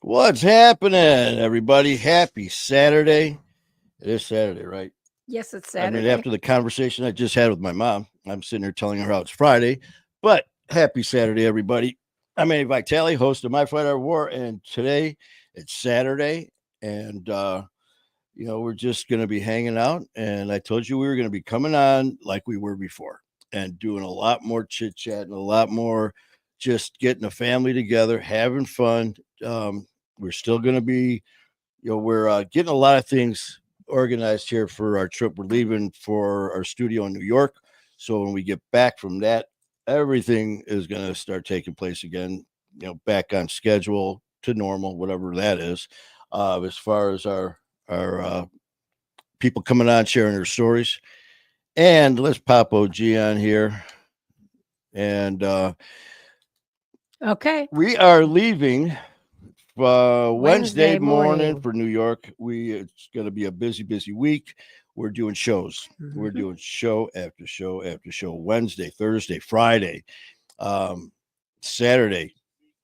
What's happening, everybody? Happy Saturday. It is Saturday, right? Yes, it's I mean, Saturday. after the conversation I just had with my mom, I'm sitting here telling her how it's Friday, but happy Saturday, everybody. I'm Eddie Vitale, host of My Fight Our War, and today it's Saturday, and we're just going to be hanging out. And I told you we were going to be coming on like we were before, and doing a lot more chit chat and a lot more just getting a family together, having fun. We're still going to be, we're getting a lot of things organized here for our trip. We're leaving for our studio in New York. So when we get back from that, everything is going to start taking place again, back on schedule to normal, whatever that is. As far as our people coming on, sharing their stories. And let's pop OG on here. And Okay. we are leaving Wednesday morning morning. for New York. It's going to be a busy week. We're doing shows. We're Mhm. doing show after show after show. Wednesday, Thursday, Friday, um, Saturday,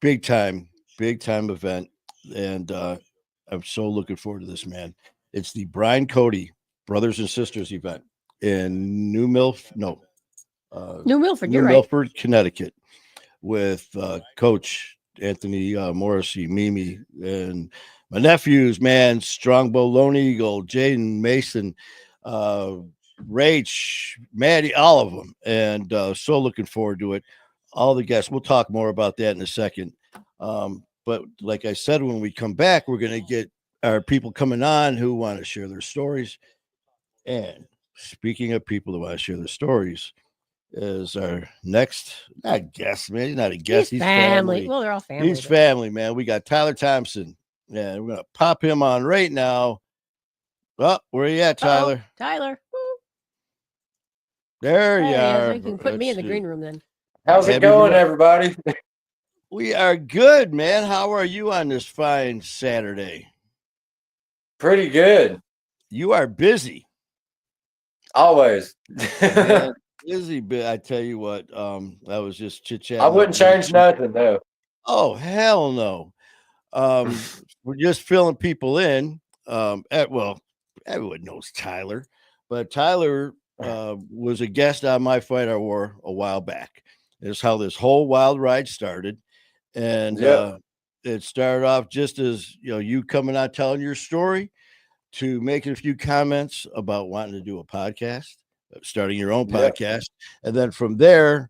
big time event, and I'm so looking forward to this, man. It's the Brian Cody Brothers and Sisters event in New Milford, New you're right. Milford, Connecticut, with Coach Anthony Morrissey, Mimi, and my nephews, man, Strongbow, Lone Eagle, Jaden Mason, uh, Rach, Maddie, all of them. And so looking forward to it. All the guests, we'll talk more about that in a second. But like I said, when we come back, we're going to get our people coming on who want to share their stories. And speaking of people who want to share their stories, is our next, not guest, man. He's not a guest. He's family. Well, they're all family. He's family, man. We got Tyler Thomason. Yeah, we're gonna pop him on right now. Oh, where you at, Tyler? Tyler. There you are. You can put me in the green room then. How's it going, everybody? We are good, man. How are you on this fine Saturday? Pretty good. You are busy. Always. Man, busy, but I tell you what, I was just chit-chatting. I wouldn't change nothing, though. Oh, hell no. We're just filling people in. Everyone knows Tyler, but Tyler was a guest on My Fight Our War a while back. It's how this whole wild ride started. And it started off just as you coming out telling your story, to making a few comments about wanting to do a podcast, starting your own podcast, and then from there,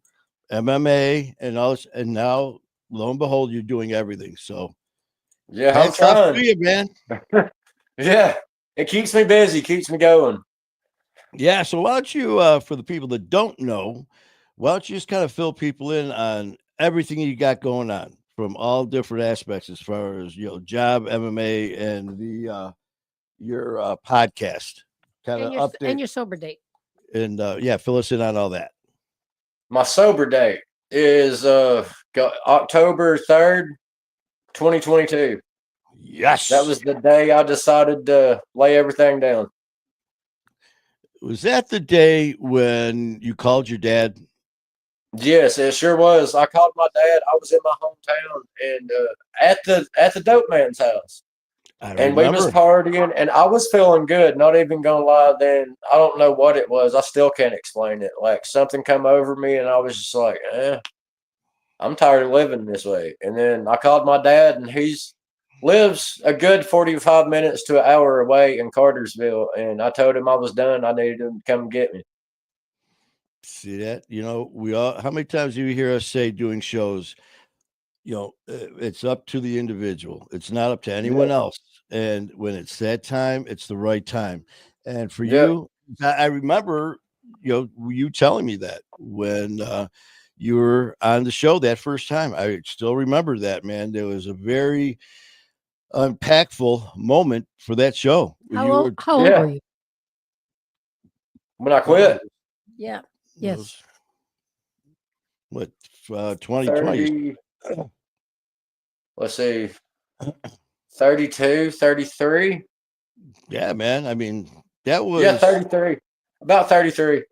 MMA and all this, and now lo and behold, you're doing everything. So I'm trying. To you, man. It keeps me busy, keeps me going. Yeah. So why don't you, for the people that don't know, why don't you just kind of fill people in on everything you got going on from all different aspects, as far as job, MMA, and the your podcast, kind of update and your sober date, and fill us in on all that. My sober date is October 3rd, 2022. Yes, that was the day I decided to lay everything down. Was that the day when you called your dad? Yes, it sure was. I called my dad. I was in my hometown and at the dope man's house. And we was partying, and I was feeling good. Not even gonna lie. Then I don't know what it was. I still can't explain it. Like something come over me, and I was just like, I'm tired of living this way. And then I called my dad, and he's lives a good 45 minutes to an hour away in Cartersville. And I told him I was done. I needed him to come get me. See that? We all. How many times do you hear us say doing shows? It's up to the individual. It's not up to anyone else. And when it's that time, it's the right time. And for you, I remember, you telling me that when you were on the show that first time. I still remember that, man. There was a very impactful moment for that show. How old were you? When I quit? Yeah. Yes. What, 2020? Let's see, 32, 33. Yeah, man. I mean, that was 33. About 33.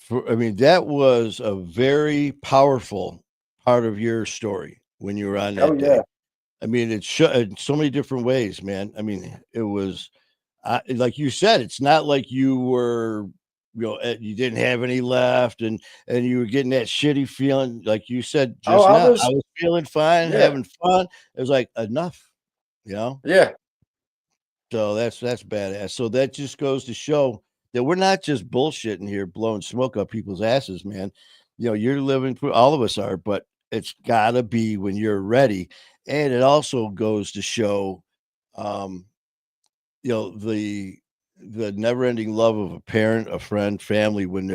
That was a very powerful part of your story when you were on that day. I mean, it's in so many different ways, man. I mean, it was like you said, it's not like you were, you didn't have any left, and you were getting that shitty feeling, like you said Oh, just now. I was feeling fine, yeah, having fun. It was like enough, yeah, So that's badass. So that just goes to show that we're not just bullshitting here, blowing smoke up people's asses, man. You're living through, all of us are, but it's gotta be when you're ready. And it also goes to show, um, the never ending love of a parent, a friend, family. When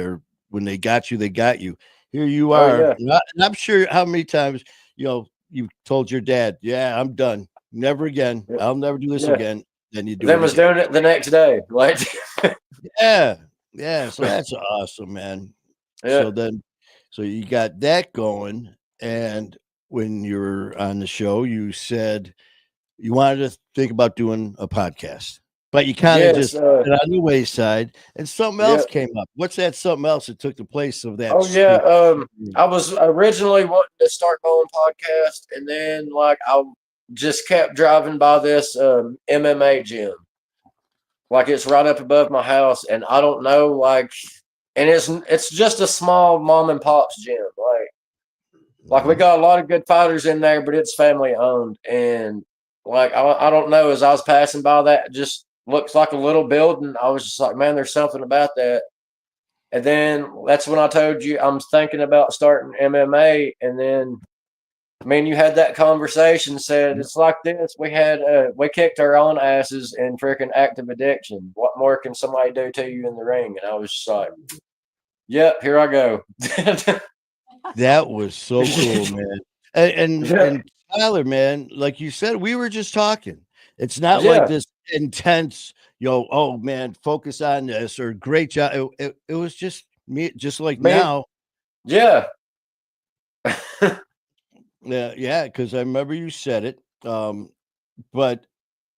they got you, they got you. Here you oh are. yeah, And I'm sure how many times, you told your dad, yeah, I'm done. Never again. yeah, I'll never do this yeah. again. Then you do Then it was again. doing it the next day. Like, Yeah. Yeah. So that's awesome, man. yeah, So then, so you got that going. And when you were on the show, you said you wanted to think about doing a podcast, but you kind of yes, just put it on the wayside, and something yeah. else came up. What's that something else that took the place of that? Oh yeah. I was originally wanting to start my own podcast, and then like I just kept driving by this MMA gym. Like it's right up above my house, and I don't know, like, and it's just a small mom and pop's gym. Like we got a lot of good fighters in there, but it's family owned, and like I don't know. As I was passing by that, it just looks like a little building. I was just like, man, there's something about that. And then that's when I told you I'm thinking about starting MMA. And then, I mean, you had that conversation. Said it's like this. We kicked our own asses in freaking active addiction. What more can somebody do to you in the ring? And I was just like, yep, here I go. That was so cool, man. And Tyler, man, like you said, we were just talking. It's not like Yeah, this intense, oh man, focus on this or great job. It was just me, just like man, now. yeah, Yeah, because I remember you said it. But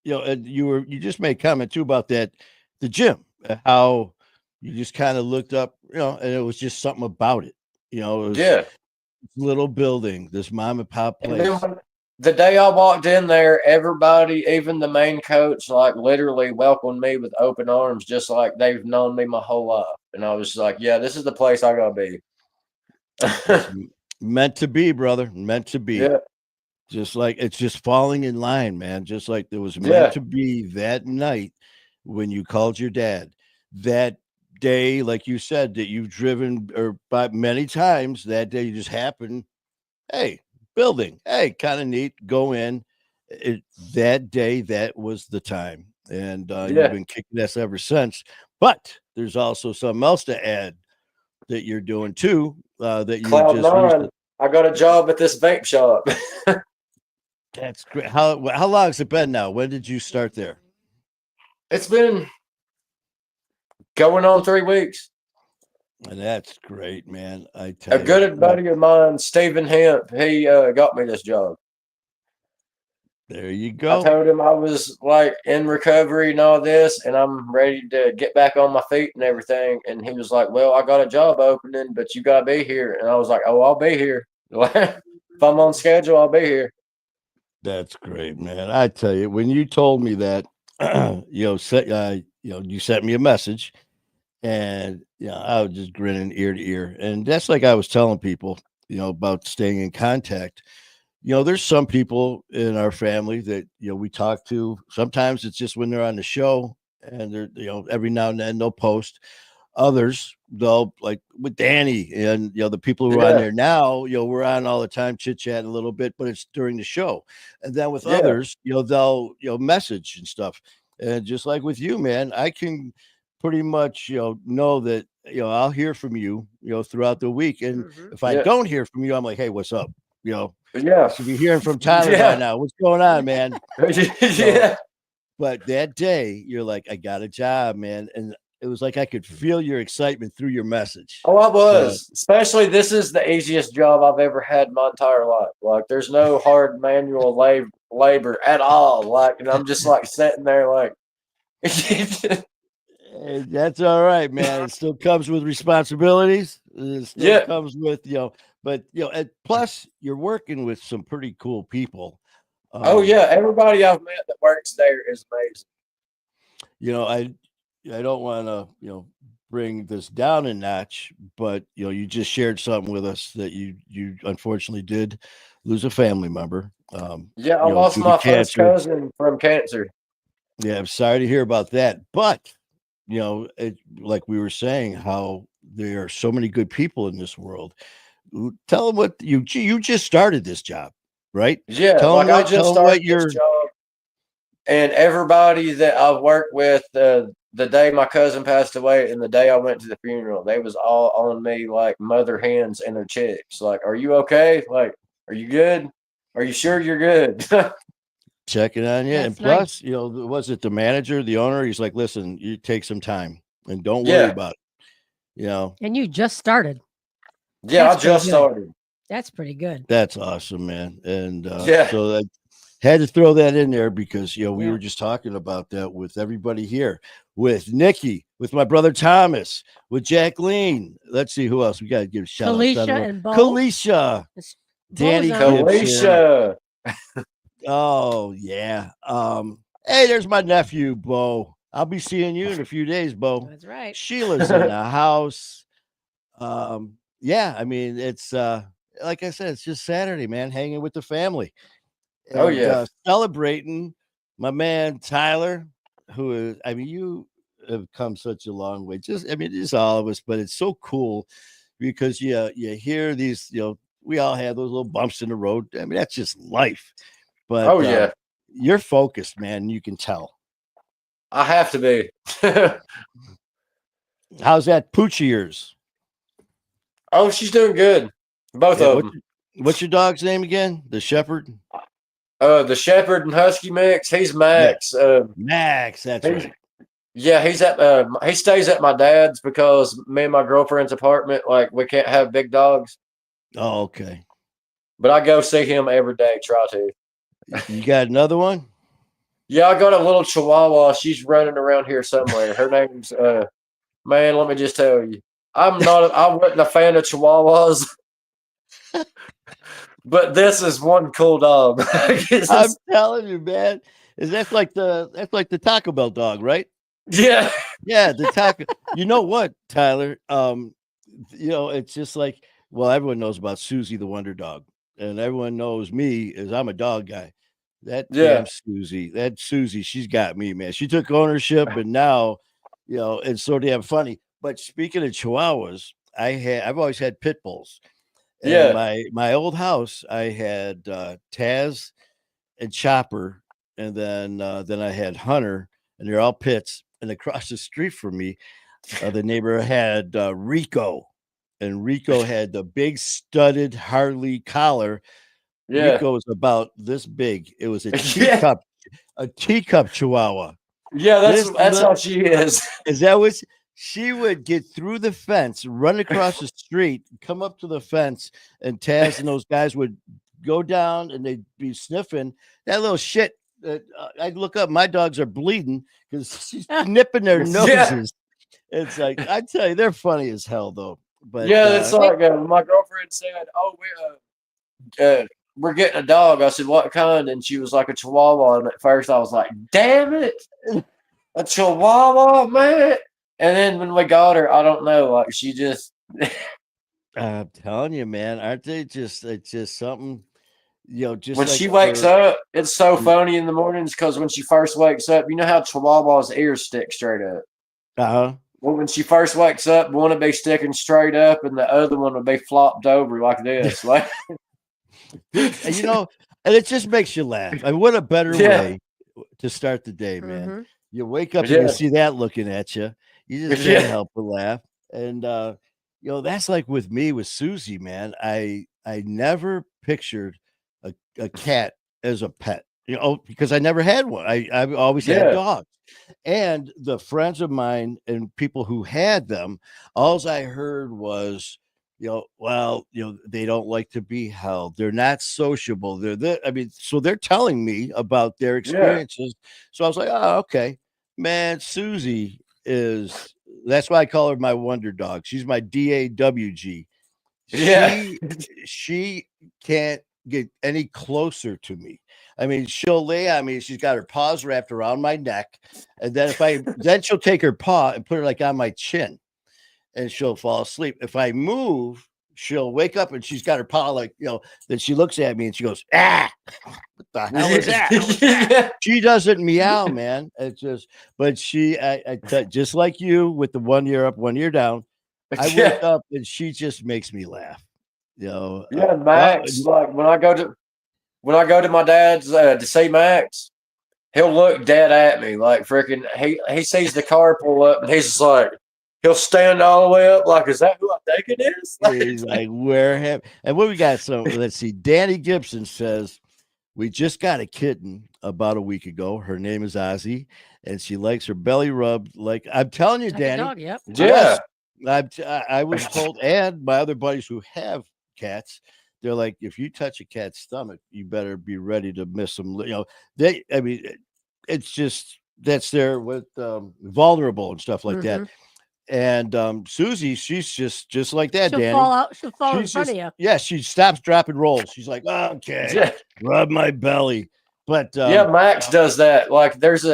and you just made comment too about that, the gym, how you just kind of looked up, and it was just something about it. It was yeah. little building, this mom and pop And then place. the day I walked in there, everybody, even the main coach, like literally welcomed me with open arms, just like they've known me my whole life. And I was like, yeah, this is the place I gotta be. It's meant to be, brother. Meant to be. Yeah, Just like it's just falling in line, man. Just like there was meant yeah, to be that night when you called your dad. That day, like you said, that you've driven or by many times, that day just happened. Hey, building. Hey, kind of neat. Go in. That day, that was the time. And you've yeah. been kicking ass ever since. But there's also something else to add that you're doing too, that you Cloud just nine. recently. I got a job at this vape shop. That's great. How long has it been now? When did you start there? It's been going on 3 weeks. And that's great, man. I A tell you. good buddy of mine, Stephen Hemp, he got me this job. There you I go. told him I was like in recovery and all this, and I'm ready to get back on my feet and everything. And he was like, "Well, I got a job opening, but you gotta be here." And I was like, "Oh, I'll be here. If I'm on schedule, I'll be here." That's great, man. I tell you, when you told me that, you sent me a message, and I was just grinning ear to ear. And that's like I was telling people, about staying in contact. There's some people in our family that we talk to. Sometimes it's just when they're on the show, and they're every now and then they'll post. Others, they'll like with Danny and the people who are on Yeah, there now, we're on all the time, chit chat a little bit, but it's during the show. And then with yeah, others, they'll message and stuff. And just like with you, man, I can pretty much know that I'll hear from you, throughout the week. And Hmm. if I yeah, don't hear from you, I'm like, hey, what's up? You yeah, should be hearing from Tyler by yeah, now. What's going on, man? So, yeah. but that day, you're like, I got a job, man. And it was like I could feel your excitement through your message. Oh, I So was. Especially, this is the easiest job I've ever had in my entire life. Like, there's no hard manual labor at all. Like, and I'm just like sitting there, like, that's all right, man. It still comes with responsibilities. It still yeah, comes with, but and plus you're working with some pretty cool people. Oh yeah, everybody I've met that works there is amazing. I don't want to bring this down a notch, but you just shared something with us that you unfortunately did lose a family member. Yeah, I lost due to my first cancer. cousin from cancer. Yeah, I'm sorry to hear about that, but like we were saying, how there are so many good people in this world. Tell them what you just started this job, right? Yeah, Tell them like I what just tell them what started this you're. job, and everybody that I've worked with, the day my cousin passed away and the day I went to the funeral, they was all on me like mother hands and their checks. Like, are you okay? Like, are you good? Are you sure you're good? Checking on you. That's And plus, nice. was it the manager, the owner? He's like, listen, you take some time and don't worry Yeah, about it. And you just started. yeah, That's I pretty just good. started. That's pretty good. That's awesome, man. And Yeah, so I had to throw that in there because, we Yeah. were just talking about that with everybody here, with Nikki, with my brother Thomas, with Jacqueline. Let's see who else. We got to give a shout out. Kalisha and Bo. Kalisha, It's- Danny Bo's on. Gibson. Alicia. Oh, yeah. Hey, there's my nephew, Bo. I'll be seeing you in a few days, Bo. That's right. Sheila's in the house. Yeah, I mean, it's like I said, it's just Saturday, man, hanging with the family Oh and yeah. celebrating my man Tyler, who is, I mean, you have come such a long way. Just all of us, but it's so cool because you hear these, we all have those little bumps in the road. I mean, that's just life. But Oh yeah. you're focused, man. You can tell. I have to be. How's that pooch of yours? Oh, she's doing good. Both Yeah, of them. what's your dog's name again? The Shepherd? The Shepherd and Husky mix. He's Max. Max, that's He's, right. yeah, he's at. He stays at my dad's because me and my girlfriend's apartment, like, we can't have big dogs. Oh, okay. But I go see him every day. Try to. You got another one? Yeah, I got a little Chihuahua. She's running around here somewhere. Her name's man. Let me just tell you, I wasn't a fan of Chihuahuas. But this is one cool dog. I'm telling you, man. That's like the Taco Bell dog, right? Yeah. Yeah, the taco. You know what, Tyler? It's just like, well, everyone knows about Susie the Wonder Dog, and everyone knows me as I'm a dog guy. That Yeah. damn Susie, she's got me, man. She took ownership, and now, it's so damn funny. But speaking of Chihuahuas, I've always had pit bulls. And Yeah. my old house, I had Taz and Chopper, and then I had Hunter, and they're all pits. And across the street from me, the neighbor had Rico, and Rico had the big studded Harley collar. Yeah. Rico was about this big. It was a Yeah. teacup Chihuahua. Yeah, that's how she is. Is that what she would get through the fence, run across the street, come up to the fence, and Taz and those guys would go down and they'd be sniffing that little shit. I'd look up, my dogs are bleeding because she's nipping their noses. Yeah. It's like, I tell you, they're funny as hell, though. But yeah, it's like my girlfriend said, "Oh, we're getting a dog." I said, "What kind?" And she was like, "A Chihuahua." And at first, I was like, "Damn it, a Chihuahua, man!" And then when we got her, I don't know, like, she just. I'm telling you, man, aren't they just? It's just something. Just when like she wakes up, it's so funny in the mornings because when she first wakes up, you know how Chihuahua's ears stick straight up. Well, when she first wakes up, one will be sticking straight up, and the other one will be flopped over like this. Like, and it just makes you laugh. I mean, what a better way to start the day, man. Mm-hmm. You wake up and you see that looking at you. You just can't help but laugh. And that's like with me with Susie, man. I never pictured a cat as a pet, because I never had one. I've always had dogs. And the friends of mine and people who had them, all I heard was, they don't like to be held. They're not sociable. So they're telling me about their experiences. So I was like, oh, okay, man, Susie that's why I call her my wonder dog. She's my DAWG. Yeah. She can't get any closer to me. I mean, she'll lay on me. She's got her paws wrapped around my neck, and then she'll take her paw and put it like on my chin, and she'll fall asleep. If I move, she'll wake up and she's got her paw like, then she looks at me and she goes, ah, what the hell is that? She doesn't meow, man. It's just, but just like you with the 1 year up, 1 year down, I wake up and she just makes me laugh. Max, like when I go to my dad's to see Max, he'll look dead at me like freaking he sees the car pull up and he's just like, he'll stand all the way up like, is that who I think it is? He's like, where have, and what we got? So let's see. Danny Gibson says, we just got a kitten about a week ago. Her name is Ozzy, and she likes her belly rubbed. Like I'm telling you, Like Danny. a dog, yep. Yeah. I was told, and my other buddies who have cats, they're like, if you touch a cat's stomach, you better be ready to miss them. It's just that's there with vulnerable and stuff like that. And Susie, she's just like that. She'll Danny. fall out. She'll fall in front of you. Yeah, she stops, drop, and rolls. She's like, okay, rub my belly. But Max does that. Like there's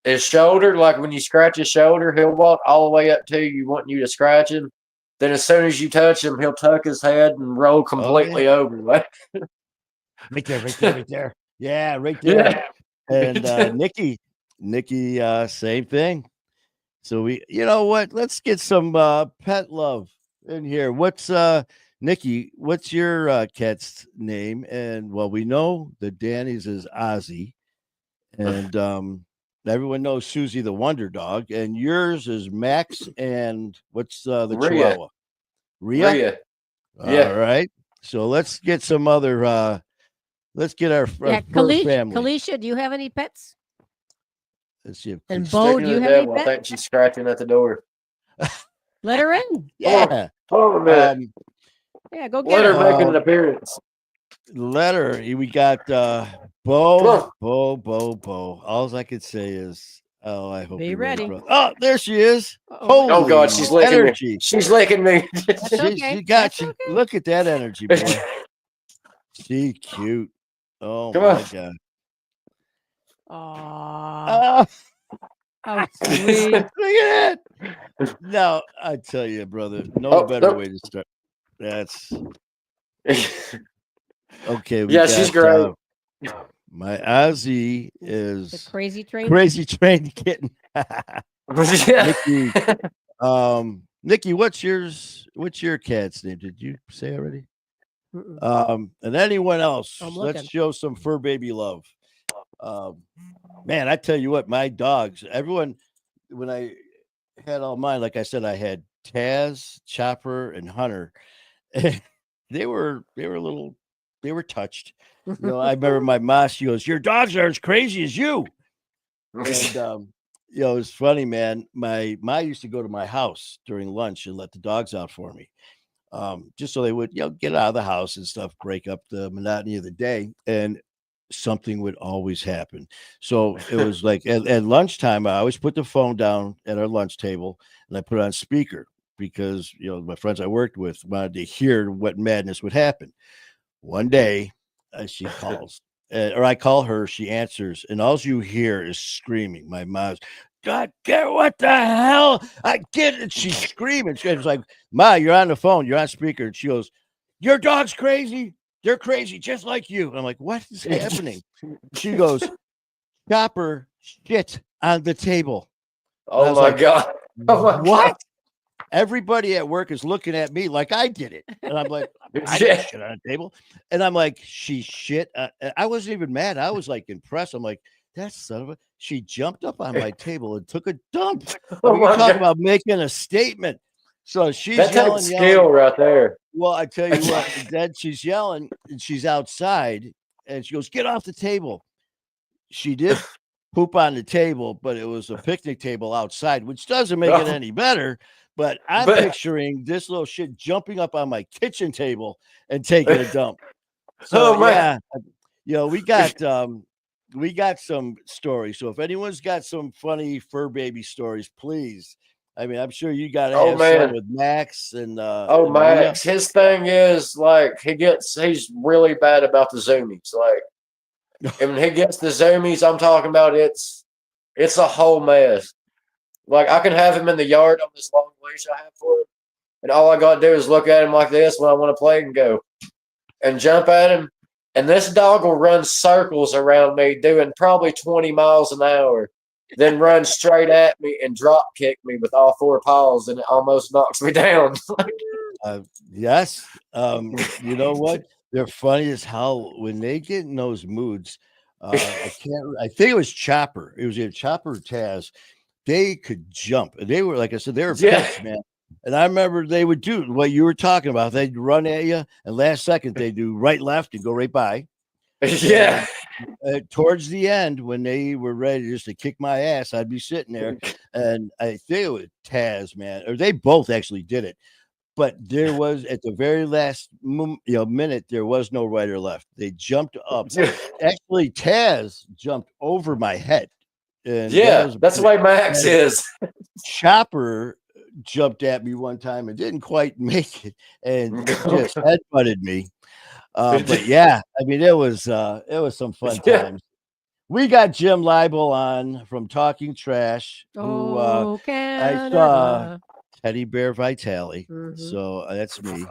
his shoulder. Like when you scratch his shoulder, he'll walk all the way up to you, wanting you to scratch him. Then as soon as you touch him, he'll tuck his head and roll completely over. Like right there. Yeah, right there. Yeah. And Nikki, same thing. So you know what? Let's get some pet love in here. What's Nikki? What's your cat's name? And well, we know that Danny's is Ozzy, and everyone knows Susie the Wonder Dog, and yours is Max. And what's the Chihuahua? Rhea. Yeah. All right. So let's get some other. Let's get our family. Kalisha, do you have any pets? Let's see. And Bo, do you have any pets? I think she's scratching at the door. Let her in. Yeah. Hold on a minute. Yeah, go get her. her. Let her make an appearance. Let her. We got Bo. All I could say is, I hope be ready. Oh, there she is. Oh God, she's licking energy. Me. She's licking me. She got you. Okay. Look at that energy, boy. She cute. Oh Come my on. God. Oh, sweet. Look at that. Now, I tell you, brother, no better way to start. That's okay. She's great. My Ozzy is the crazy train kitten. Nikki, what's your cat's name? Did you say already? And anyone else? Let's show some fur baby love. Man, I tell you what, my dogs, everyone, when I had all mine, like I said, I had Taz, Chopper, and Hunter. They were touched. I remember my mom, she goes, your dogs are as crazy as you. And it was funny, man. My mom used to go to my house during lunch and let the dogs out for me. Just so they would, get out of the house and stuff, break up the monotony of the day. And something would always happen. So it was like at lunchtime, I always put the phone down at our lunch table and I put it on speaker because, my friends I worked with wanted to hear what madness would happen. One day she calls or I call her, she answers, and all you hear is screaming. My mom's, God, what the hell? I get it. She's screaming. She's like, Ma, you're on the phone. You're on speaker. And she goes, your dog's crazy. They're crazy, just like you. And I'm like, what is happening? She goes, Chopper shit on the table. Oh my God. What? Everybody at work is looking at me like I did it. And I'm like, I didn't shit on the table. And I'm like, she shit. I wasn't even mad. I was like impressed. I'm like, that son of a, she jumped up on my table and took a dump. Talk about making a statement. So she's yelling, skill right there. Well, I tell you what, then she's yelling and she's outside and she goes, get off the table. She did poop on the table, but it was a picnic table outside, which doesn't make it any better. But I'm picturing this little shit jumping up on my kitchen table and taking a dump. So we got some stories. So if anyone's got some funny fur baby stories, please. I mean, I'm sure you got to have some with Max and Max. His thing is like he's really bad about the zoomies. Like And when he gets the zoomies, I'm talking about it's a whole mess. Like I can have him in the yard on this long leash I have for him, and all I got to do is look at him like this when I want to play and go and jump at him. And this dog will run circles around me, doing probably 20 miles an hour, then run straight at me and drop kick me with all four paws, and it almost knocks me down. Yes. You know what? They're funny as how when they get in those moods. I think it was Chopper. It was either Chopper or Taz. They could jump. And they were, like I said, they were pimps, man. And I remember they would do what you were talking about. They'd run at you, and last second they do right, left, and go right by. Yeah. And, towards the end, when they were ready just to kick my ass, I'd be sitting there, and I think it was Taz, man, or they both actually did it. But there was at the very last minute, there was no right or left. They jumped up. Actually, Taz jumped over my head. And that's the way Max is. Chopper jumped at me one time and didn't quite make it and just headbutted me. But yeah, I mean it was some fun times. We got Jim Leibel on from Talking Trash, who I saw Teddy Bear Vitale. So that's me.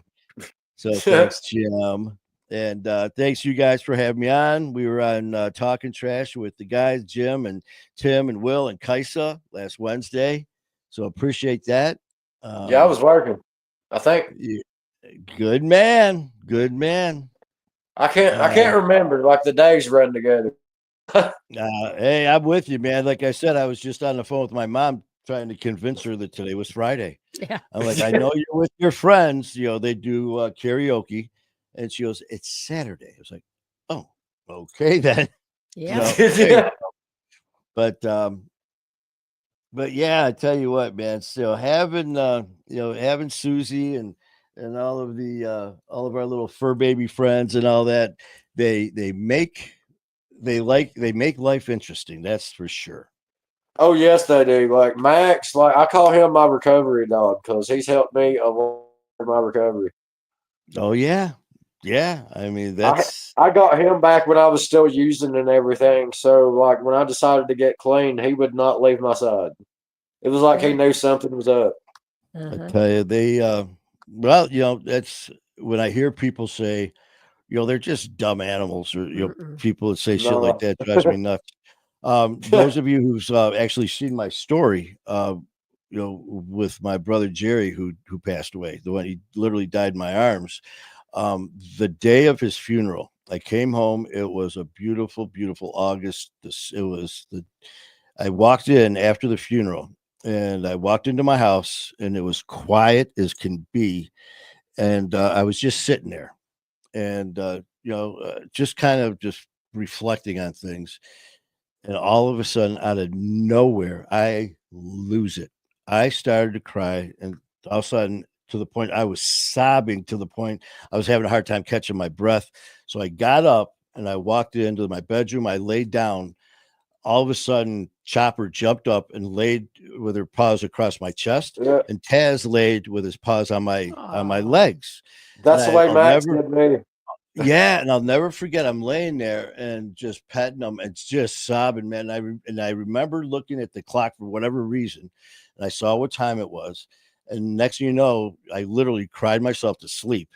So thanks, Jim. And thanks you guys for having me on. We were on Talking Trash with the guys, Jim and Tim and Will and Kaisa last Wednesday. So appreciate that. I was working. I think. Good man. Good man. I can't remember. Like the days run together. Hey, I'm with you, man. Like I said, I was just on the phone with my mom trying to convince her that today was Friday. Yeah. I'm like, I know you're with your friends. They do karaoke. And she goes, it's Saturday. I was like, oh, okay then. Yeah. But yeah, I tell you what, man. So having having Susie and all of our little fur baby friends and all that, they make life interesting. That's for sure. Oh yes, they do. Like Max, like I call him my recovery dog because he's helped me a lot in my recovery. Oh yeah. Yeah, I mean I got him back when I was still using and everything. So like when I decided to get clean, he would not leave my side. It was like he knew something was up. I tell you, they that's when I hear people say, they're just dumb animals, or people that say shit like that drives me nuts. Those of you who's actually seen my story, with my brother Jerry, who passed away, the one he literally died in my arms. The day of his funeral, I came home. It was a beautiful, beautiful August. I walked in after the funeral, and I walked into my house, and it was quiet as can be. And I was just sitting there, and just kind of just reflecting on things. And all of a sudden, out of nowhere, I lose it. I started to cry, and all of a sudden, to the point I was sobbing, to the point I was having a hard time catching my breath. So I got up and I walked into my bedroom. I laid down. All of a sudden, Chopper jumped up and laid with her paws across my chest, and Taz laid with his paws on my legs. That's the way Max did me. Yeah, and I'll never forget. I'm laying there and just petting them and just sobbing, man. I remember looking at the clock for whatever reason, and I saw what time it was. And next thing you know, I literally cried myself to sleep.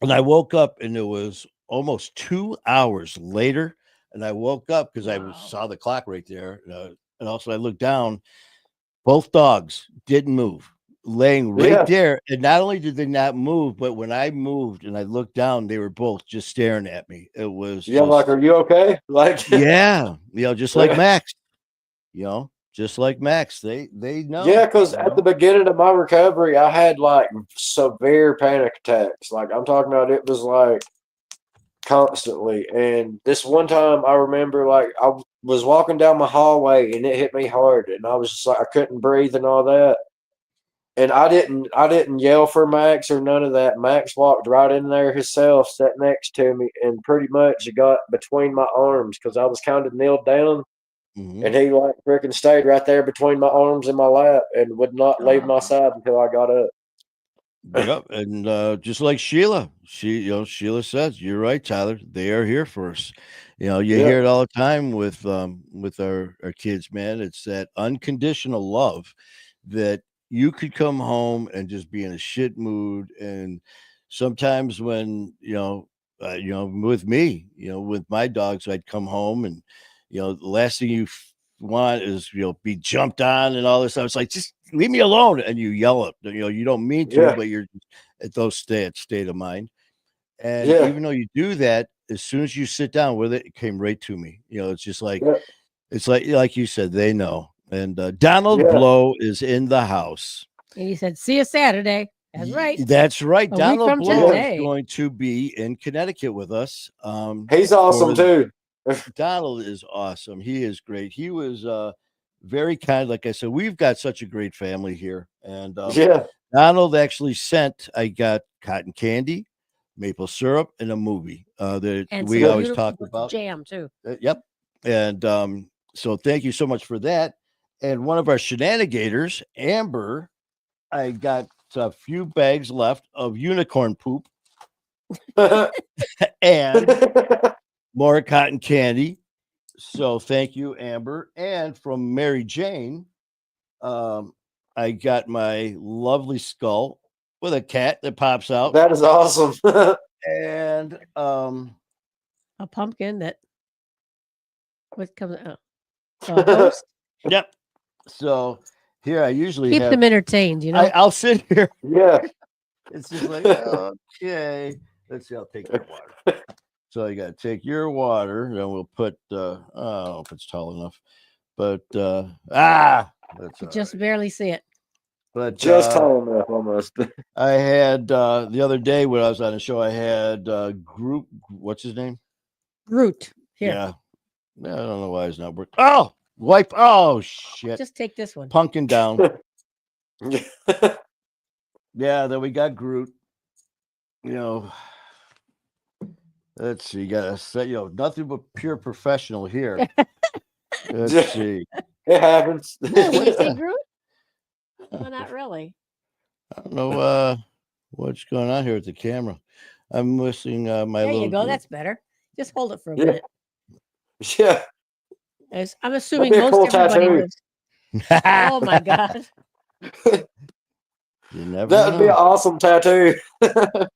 And I woke up, and it was almost 2 hours later. And I woke up because I saw the clock right there. And also I looked down. Both dogs didn't move, laying right there. And not only did they not move, but when I moved and I looked down, they were both just staring at me. It was like, are you okay? Like, yeah, just like Max, just like Max. They know. Yeah, because at the beginning of my recovery, I had like severe panic attacks. Like I'm talking about, it was like constantly. And this one time, I remember like I was walking down my hallway and it hit me hard, and I was just like I couldn't breathe and all that. And I didn't yell for Max or none of that. Max walked right in there himself, sat next to me, and pretty much got between my arms because I was kind of kneeled down. Mm-hmm. And he like freaking stayed right there between my arms and my lap and would not leave my side until I got up. Yep, and just like Sheila, Sheila says, "You're right, Tyler. They are here for us." You Yeah. hear it all the time with our kids, man. It's that unconditional love that you could come home and just be in a shit mood, and sometimes when with me, with my dogs, I'd come home and the last thing you want is be jumped on and all this stuff. It's like, just leave me alone, and you yell it. You don't mean to, Yeah. but you're at those state of mind. And Yeah. even though you do that, as soon as you sit down with it, it came right to me. It's just like Yeah. it's like you said, they know. And Donald Yeah. Blow is in the house. And he said, "See you Saturday." That's right. That's right. A week Donald from Blow is today. going to be in Connecticut with us. He's awesome too. Donald is awesome. He is great. He was very kind. Like I said, we've got such a great family here. And Yeah. Donald actually I got cotton candy, maple syrup, and a movie that And we some always beautiful talk about. jam too. Yep. And so thank you so much for that. And one of our shenanigators, Amber, I got a few bags left of unicorn poop and more cotton candy. So thank you, Amber. And from Mary Jane, I got my lovely skull with a cat that pops out. That is awesome. And a pumpkin that what comes out. A host. Yep. So here I usually Keep have them entertained, I'll sit here. Yeah. It's just like, okay. Let's see, I'll take your water. So you gotta take your water, and we'll put I don't know if it's tall enough, but that's You just barely see it. But just tall enough almost. I had the other day when I was on a show, I had Groot. What's his name? Groot. Here. Yeah. I don't know why it's not working. Oh, wipe. Oh shit. Just take this one. Pumpkin down. Yeah, then we got Groot. Let's see. You gotta say, nothing but pure professional here. Let's see. It happens. Oh, you see Groot? No, not really. I don't know what's going on here with the camera. I'm missing my. There you go. Groot. That's better. Just hold it for a minute. Yeah. I'm assuming That'd be a most cool everybody tattoo. lives. Oh my god. You never That'd be an awesome tattoo. Well,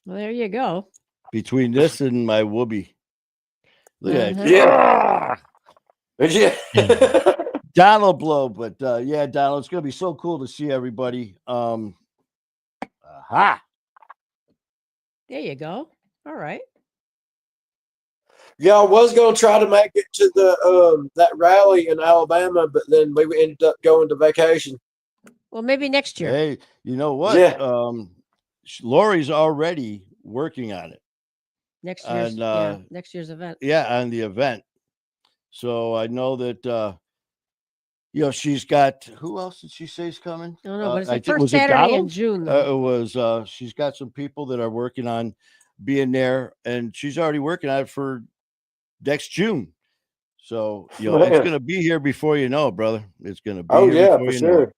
there you go. Between this and my whoopee. Look at that. Yeah. Donald Blow, but yeah, Donald, it's gonna be so cool to see everybody. There you go. All right. Yeah, I was gonna try to make it to the that rally in Alabama, but then we ended up going to vacation. Well, maybe next year. Hey, you know what? Yeah. Lori's already working on it. Next year's next year's event. Yeah, on the event. So I know that she's got, who else did she say is coming? I don't know, but it's the first Saturday in June. It was she's got some people that are working on being there, and she's already working on it for next June. So it's gonna be here before you know it, brother. It's gonna be here before you know it.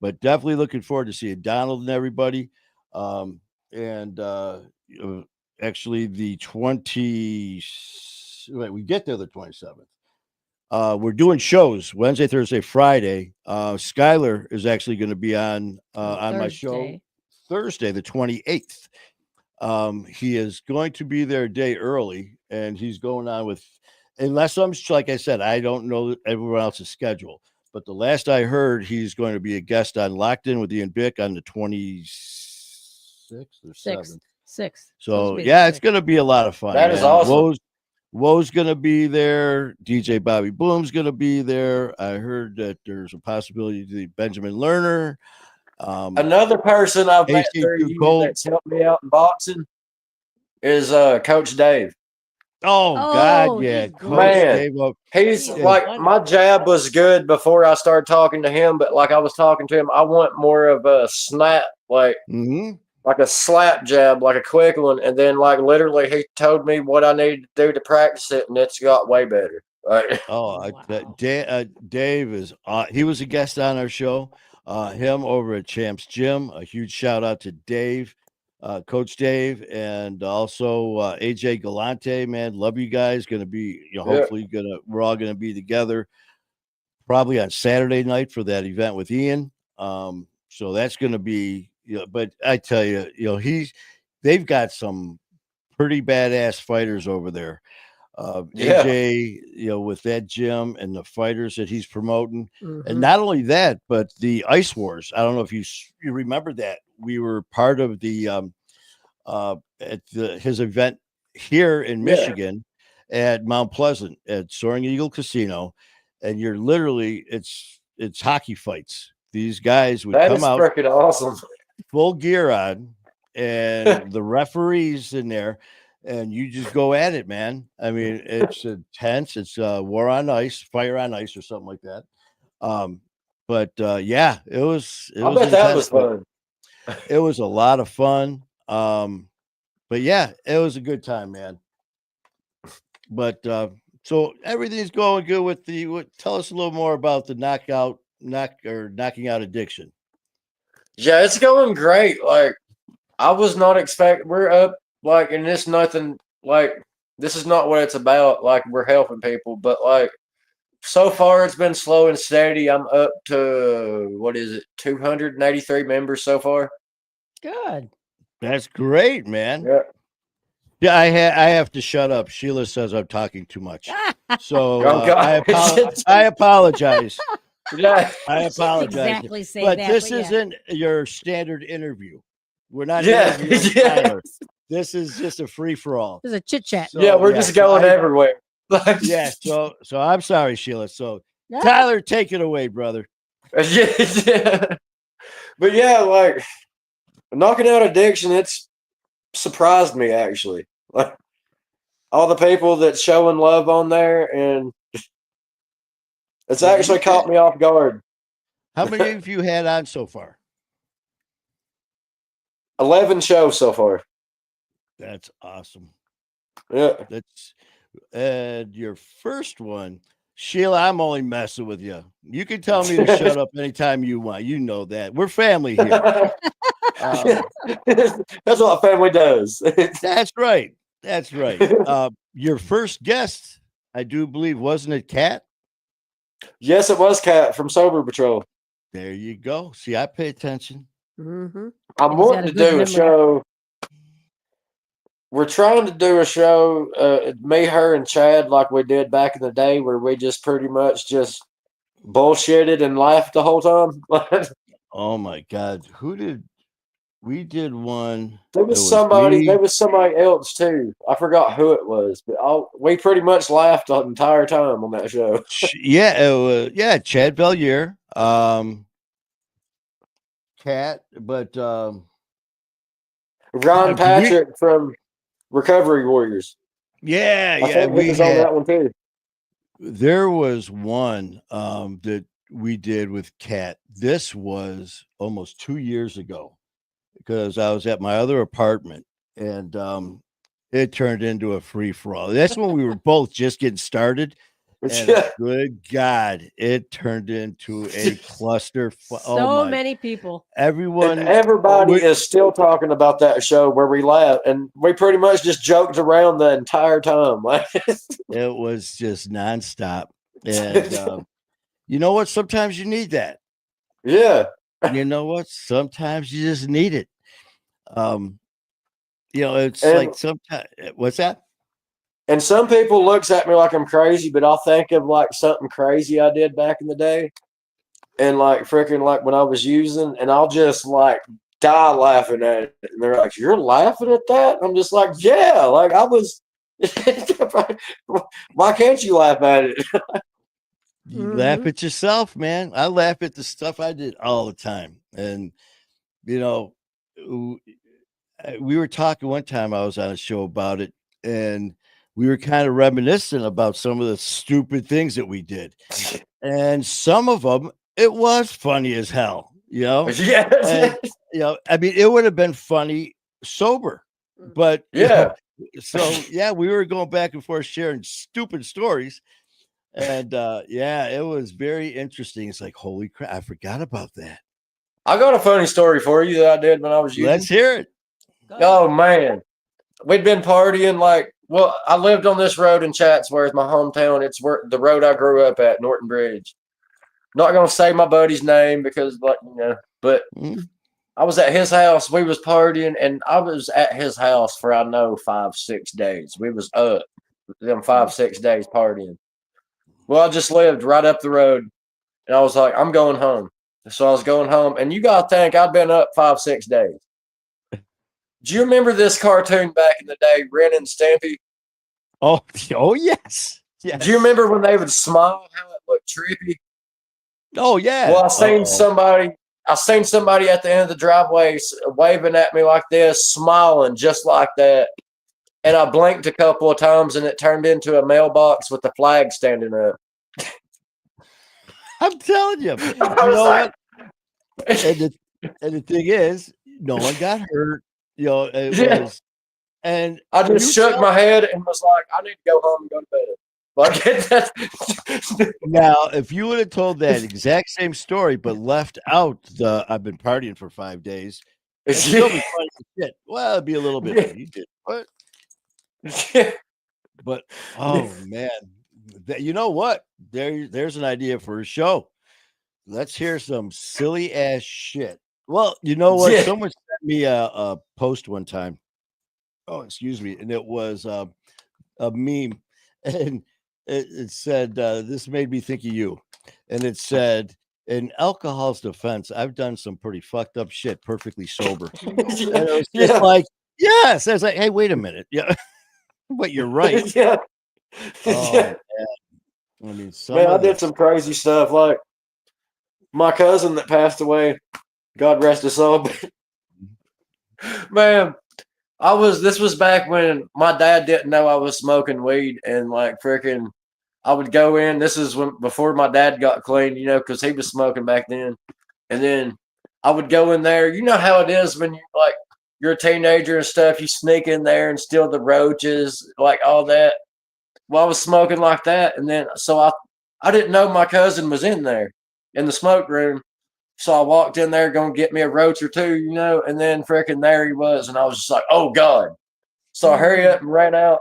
But definitely looking forward to seeing Donald and everybody. Actually the 20 we get there the 27th. We're doing shows Wednesday, Thursday, Friday. Skylar is actually going to be on my show Thursday, the 28th. He is going to be there a day early, and he's going on with, unless like I said, I don't know everyone else's schedule, but the last I heard, he's going to be a guest on Locked In with Ian Bick on the 26th or 7th. 6th. So yeah, it's going to be a lot of fun. That is awesome. Woe's going to be there. DJ Bobby Bloom's going to be there. I heard that there's a possibility to Benjamin Lerner. Another person I've met through you that's helped me out in boxing is Coach Dave. Oh God, yeah, man, he's like, my jab was good before I started talking to him, but like I was talking to him, I want more of a snap, like a slap jab, like a quick one, and then like literally he told me what I needed to do to practice it, and it's got way better. Right? Dave is he was a guest on our show. him over at Champs Gym. A huge shout out to Dave, Coach Dave, and also AJ Galante. Man, love you guys. Going to be, hopefully, we're all going to be together probably on Saturday night for that event with Ian. So that's going to be, but I tell you, they've got some pretty badass fighters over there. AJ, with that gym and the fighters that he's promoting, and not only that, but the Ice Wars. I don't know if you remember that we were part of the at his event here in Michigan at Mount Pleasant at Soaring Eagle Casino, and you're literally it's hockey fights. These guys would come out freaking awesome, full gear on, and the referees in there. And you just go at it, man. I mean, it's intense. It's war on ice, fire on ice, or something like that. But yeah, it was. I bet that was fun. It was a lot of fun. But yeah, it was a good time, man. But so everything's going good with tell us a little more about the knocking out addiction. Yeah, it's going great. Like, I was not expecting. We're up. Like, and it's nothing, like, this is not what it's about. Like, we're helping people, but, like, so far it's been slow and steady. I'm up to, 283 members so far. Good. That's great, man. Yeah. Yeah, I have to shut up. Sheila says I'm talking too much. So I apologize. Yeah. I apologize. Exactly say but that, this but isn't your standard interview. We're not Yeah. Tyler. This is just a free for all. This is a chit chat. So, we're just going everywhere. Yeah. So I'm sorry, Sheila. So Tyler, take it away, brother. Yeah. But yeah, like, knocking out addiction, it's surprised me actually. Like, all the people that's showing love on there, and it's actually caught me off guard. How many of you had on so far? 11 shows so far. That's awesome. Yeah. And your first one, Sheila, I'm only messing with you. You can tell me to shut up anytime you want. You know that. We're family here. That's what family does. That's right. That's right. Your first guest, I do believe, wasn't it Kat? Yes, it was Kat from Sober Patrol. There you go. See, I pay attention. Mm-hmm. I'm wanting to do a show. We're trying to do a show, me, her, and Chad, like we did back in the day, where we just pretty much just bullshitted and laughed the whole time. Oh my God. We did one. There was somebody else too. I forgot who it was, but we pretty much laughed the entire time on that show. Yeah, it was, Chad Bellier, Kat, but Ron Patrick from Recovery Warriors. Yeah, I think we was on that one too. There was one that we did with Kat. This was almost 2 years ago, because I was at my other apartment, and it turned into a free for all. That's when we were both just getting started. And good God, it turned into a cluster. So many people. Everybody is still talking about that show where we laughed, and we pretty much just joked around the entire time. It was just nonstop. And you know what? Sometimes you need that. Yeah. You know what? Sometimes you just need it. It's like sometimes. What's that? And some people looks at me like I'm crazy, but I'll think of like something crazy I did back in the day, and like freaking like when I was using, and I'll just like die laughing at it. And they're like, "You're laughing at that?" I'm just like, "Yeah, like I was." Why can't you laugh at it? You laugh at yourself, man. I laugh at the stuff I did all the time. And we were talking one time, I was on a show about it, and we were kind of reminiscing about some of the stupid things that we did. And some of them, it was funny as hell, Yeah. And, I mean, it would have been funny sober, but yeah. We were going back and forth sharing stupid stories. And it was very interesting. It's like, holy crap, I forgot about that. I got a funny story for you that I did when I was young. Let's hear it. Oh man, we'd been partying I lived on this road in Chatsworth, my hometown. It's where the road I grew up at, Norton Bridge. Not gonna say my buddy's name because, but I was at his house. We was partying, and I was at his house for 5-6 days. We was up them 5-6 days partying. Well, I just lived right up the road, and I was like, I'm going home. So I was going home, and you gotta think I'd been up 5-6 days. Do you remember this cartoon back in the day, Ren and Stimpy? Oh yes. Yes. Do you remember when they would smile, how it looked trippy? Oh yeah. Well, I seen somebody at the end of the driveway waving at me like this, smiling just like that. And I blinked a couple of times, and it turned into a mailbox with the flag standing up. I'm telling you. You know what? And the thing is, no one got hurt. Was, and I just shook my head and was like, I need to go home and go to bed. Now, if you would have told that exact same story, but left out the I've been partying for 5 days, it'd still be funny as shit. Well, it'd be a little bit. You did what? But oh man, you know what? There's an idea for a show. Let's hear some silly ass shit. Well, you know what? Yeah. Someone sent me a post one time. Oh, excuse me, and it was a meme, and it said, "This made me think of you," and it said, "In alcohol's defense, I've done some pretty fucked up shit, perfectly sober." And it was just like, yes. I was like, hey, wait a minute, yeah, but you're right. Yeah. Oh, Yeah. Man. I mean, I did some crazy stuff. Like my cousin that passed away, God rest his soul. Man, this was back when my dad didn't know I was smoking weed, and freaking I would go in. This is before my dad got clean, because he was smoking back then. And then I would go in there. You know how it is when you're a teenager and stuff, you sneak in there and steal the roaches, all that. Well, I was smoking like that, and then so I didn't know my cousin was in there in the smoke room. So I walked in there, gonna get me a roach or two, and then freaking there he was, and I was just like, oh God. So I hurry up and ran out,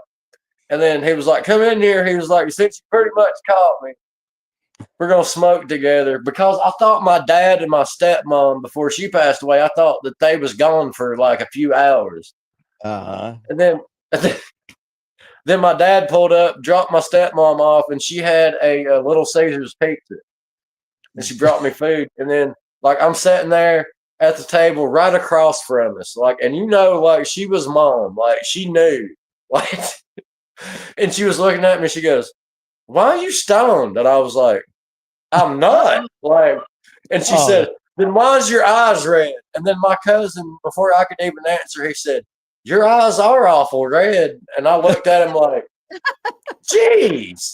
and then he was like, come in here. He was like, since you pretty much caught me, we're gonna smoke together. Because I thought my dad and my stepmom, before she passed away, I thought that they was gone for a few hours. And then my dad pulled up, dropped my stepmom off, and she had a Little Caesars pizza, and she brought me food. And then I'm sitting there at the table right across from us, and she was mom, she knew, and she was looking at me. She goes, "Why are you stoned?" And I was like, "I'm not." And she said, "Then why is your eyes red?" And then my cousin, before I could even answer, he said, "Your eyes are awful red." And I looked at him like, "Jeez."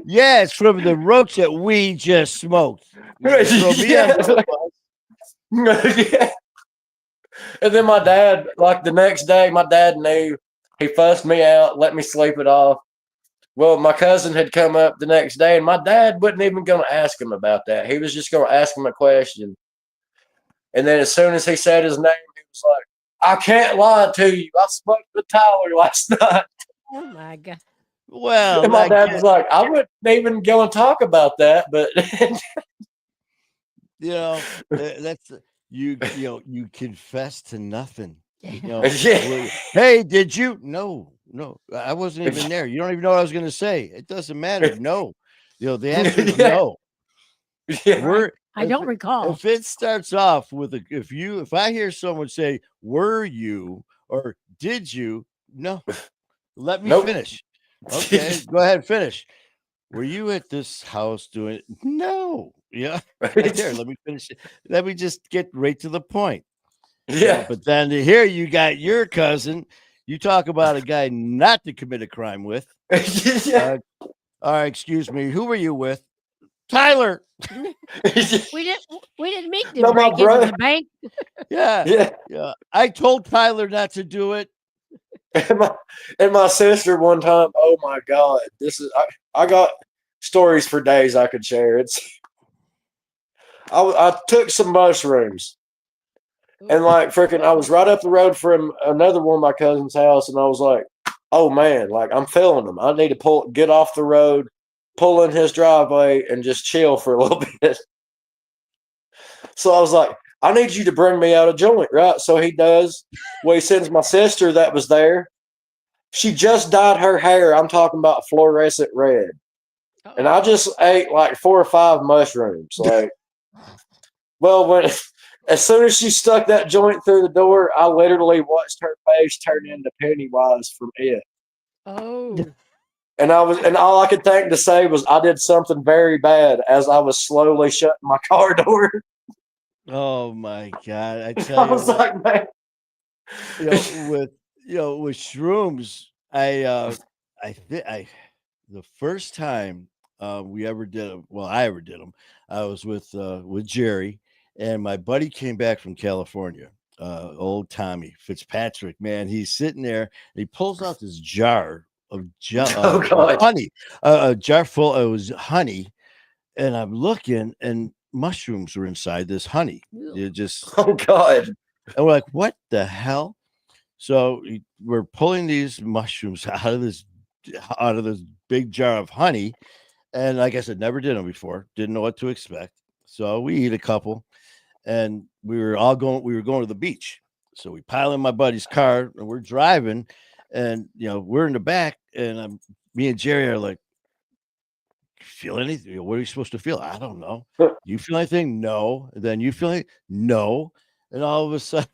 Yeah, it's from the roach that we just smoked. Yeah. And then my dad, the next day, my dad knew. He fussed me out, let me sleep it off. Well, my cousin had come up the next day, and my dad wasn't even going to ask him about that. He was just going to ask him a question. And then as soon as he said his name, he was like, "I can't lie to you. I smoked with Tyler last night." Oh my God. Well, and my dad was like, "I wouldn't even go and talk about that," but that's you confess to nothing. Yeah. Hey, did you? No, I wasn't even there. You don't even know what I was going to say. It doesn't matter. No, the answer is no. Yeah. I don't recall. If it starts off with if I hear someone say, "Were you?" or "Did you?" No, let me finish. Okay, go ahead, finish. Were you at this house doing it? No. Yeah. Right there. Let me finish it. Let me just get right to the point. Yeah. But then here you got your cousin. You talk about a guy not to commit a crime with. Yeah. All right, excuse me. Who were you with? Tyler. We didn't meet to break into the bank. Yeah. I told Tyler not to do it. And my sister one time, oh my God, I got stories for days I could share. I took some mushrooms. And like freaking, I was right up the road from another one of my cousin's house, and I was like, "Oh man, like I'm feeling them. I need to get off the road, pull in his driveway, and just chill for a little bit." So I was like, "I need you to bring me out a joint, right?" So he does. Well, he sends my sister that was there. She just dyed her hair. I'm talking about fluorescent red, and I just ate like 4 or 5 mushrooms. Like, well, when as soon as she stuck that joint through the door, I literally watched her face turn into Pennywise from It. Oh. And all I could think to say was I did something very bad as I was slowly shutting my car door. Oh my God. I I tell you was what, like, man. with shrooms, I think the first time we ever did them, well, I ever did them, I was with Jerry, and my buddy came back from California. Old Tommy Fitzpatrick, man, he's sitting there and he pulls out this jar of Oh God. honey, a jar full. It was honey, and I'm looking, and mushrooms were inside this honey. It just, Oh God. and we're like, what the hell? So we're pulling these mushrooms out of this big jar of honey, and like I said, never did them before. Didn't know what to expect. So we eat a couple, and we were going to the beach. So we pile in my buddy's car, and we're driving, and we're in the back, and me and Jerry are like, feel anything? What are you supposed to feel? I don't know. You feel anything? No. And then you feel anything? No. And all of a sudden,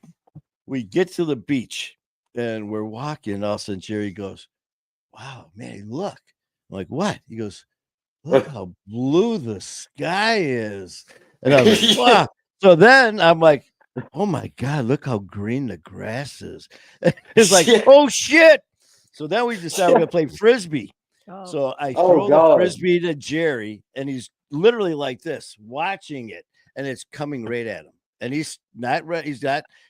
we get to the beach, and we're walking. And all of a sudden, Jerry goes, "Wow, man, look!" I'm like, "What?" He goes, "Look how blue the sky is." And I was like, "Wow." So then I'm like, "Oh my God, look how green the grass is." It's like, "Oh shit." So then we decided we're gonna play frisbee. Oh. So I Oh, throw the God. frisbee to Jerry, and he's literally like this, watching it, and it's coming right at him. And he's not ready.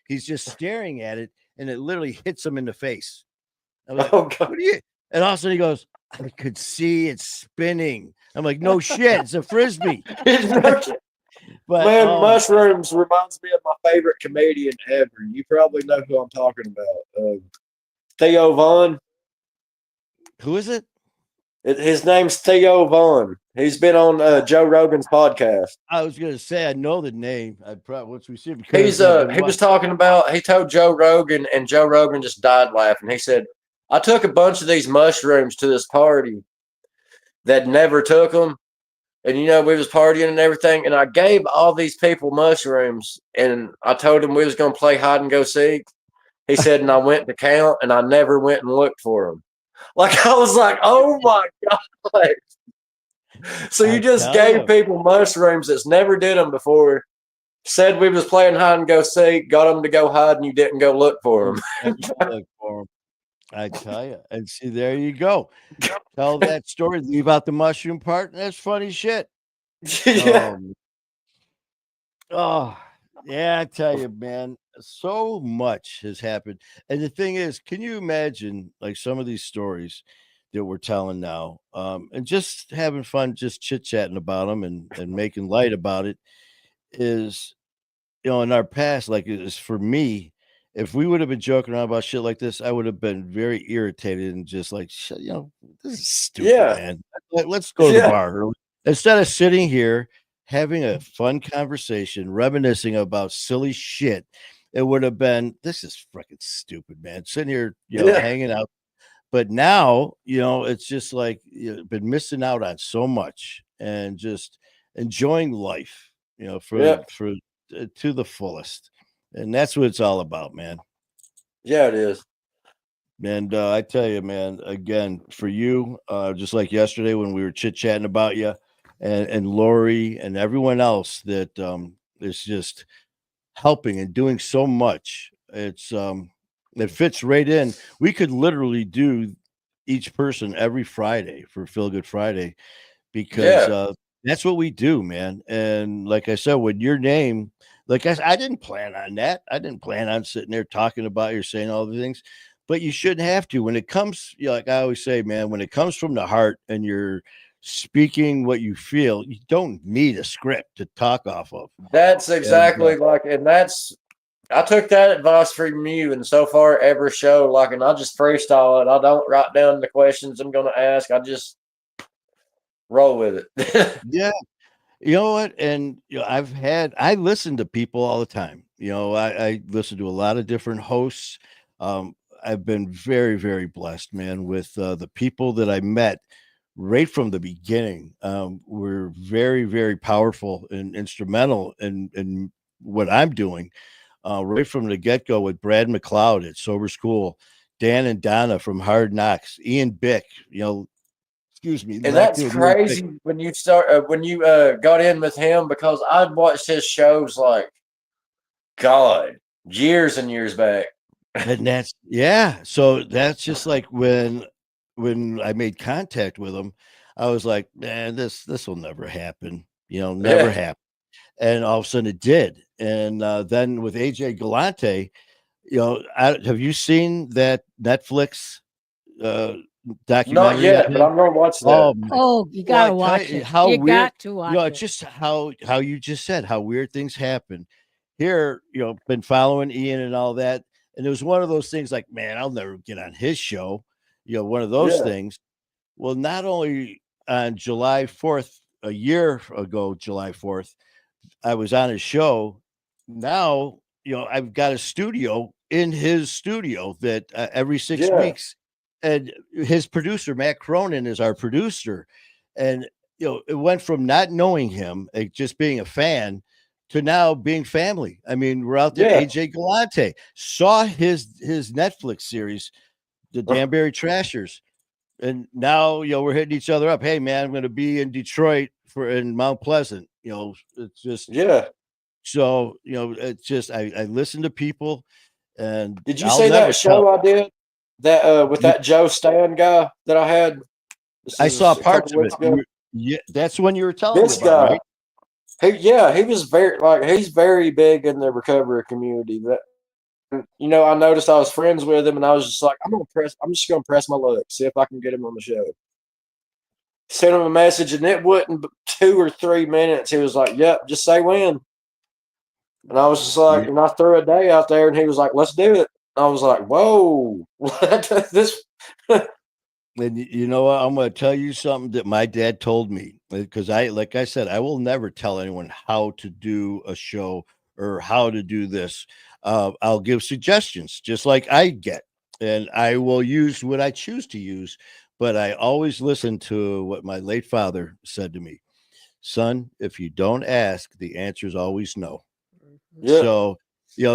He's just staring at it, and it literally hits him in the face. I'm like, Oh God. "What are you?" And all of a sudden he goes, "I could see it spinning." I'm like, "No shit, it's a frisbee." But Man, mushrooms reminds me of my favorite comedian ever. You probably know who I'm talking about. Theo Vaughn. who is it? His name's Theo Vaughn. He's been on Joe Rogan's podcast. I was gonna say I know the name. I probably once we see it He was talking about, he told Joe Rogan, and Joe Rogan just died laughing. He said, I took a bunch of these mushrooms to this party that never took them. And, we was partying and everything. And I gave all these people mushrooms, and I told them we was going to play hide and go seek. He said, and I went to count, and I never went and looked for them. Like, I was like, oh my God. So you just gave people mushrooms that's never did them before, said we was playing hide and go seek, got them to go hide, and you didn't go look for them. I tell you. And see, there you go. Tell that story, leave out the mushroom part. That's funny shit. Yeah. Oh, yeah, I tell you, man, so much has happened. And the thing is, can you imagine like some of these stories that we're telling now, and just having fun, just chit-chatting about them and making light about it is, in our past, like it is for me, if we would have been joking around about shit like this, I would have been very irritated and just like, this is stupid, man. Let's go to the bar. Instead of sitting here having a fun conversation, reminiscing about silly shit, it would have been, this is freaking stupid, man. Sitting here, hanging out. But now, it's just like you've been missing out on so much and just enjoying life, for to the fullest. And that's what it's all about, man. Yeah, it is. And I tell you, man, again, for you, just like yesterday when we were chit-chatting about you and Lori and everyone else that is just helping and doing so much. It fits right in. We could literally do each person every Friday for Feel Good Friday because that's what we do, man. And like I said, when your name, like I didn't plan on that. I didn't plan on sitting there talking about you, saying all the things, but you shouldn't have to. When it comes, like I always say, man, when it comes from the heart and you're speaking what you feel. You don't need a script to talk off of. That's exactly I took that advice from you, and so far every show, and I just freestyle it. I don't write down the questions I'm going to ask. I just roll with it. Yeah. You know what? And I listen to people all the time. I listen to a lot of different hosts. I've been very, very blessed, man, with the people that I met right from the beginning. Were very, very powerful and instrumental in what I'm doing. Right from the get-go with Brad McLeod at Sober School, Dan and Donna from Hard Knocks, Ian Bick, excuse me. And that's crazy when you got in with him, because I'd watched his shows years and years back. And so that's just like when I made contact with him, I was like, man, this will never happen, never happen. And all of a sudden it did. And then with AJ Galante, have you seen that Netflix documentary? Not yet, but I'm going to watch that. Oh, you got to watch it. How you weird, got to watch it. Just how you just said, how weird things happen. Here, been following Ian and all that. And it was one of those things like, man, I'll never get on his show. One of those things. Well, not only on July 4th, a year ago, July 4th, I was on his show. Now, I've got a studio in his studio that every 6 weeks, and his producer, Matt Cronin, is our producer. And, it went from not knowing him, just being a fan, to now being family. I mean, we're out there. AJ Galante saw his Netflix series, The Danbury Trashers. And now, we're hitting each other up. Hey, man, I'm going to be in Detroit in Mount Pleasant. It's just, So, it's just, I listen to people. And did you see that show I did that with that Joe Stan guy that I had? I saw parts of it. Yeah, that's when you were telling this me about, guy. Right? He was he's very big in the recovery community. That I noticed I was friends with him, and I was just like, I'm just gonna press my luck, see if I can get him on the show. Sent him a message, and it wasn't 2 or 3 minutes. He was like, "Yep, just say when." And I was just like, and I threw a day out there, and he was like, "Let's do it." I was like, "Whoa, what this?" And you know what? I'm going to tell you something that my dad told me, because like I said, I will never tell anyone how to do a show or how to do this. I'll give suggestions just like I get, and I will use what I choose to use. But I always listen to what my late father said to me: son, if you don't ask, the answer is always no. Yeah. So,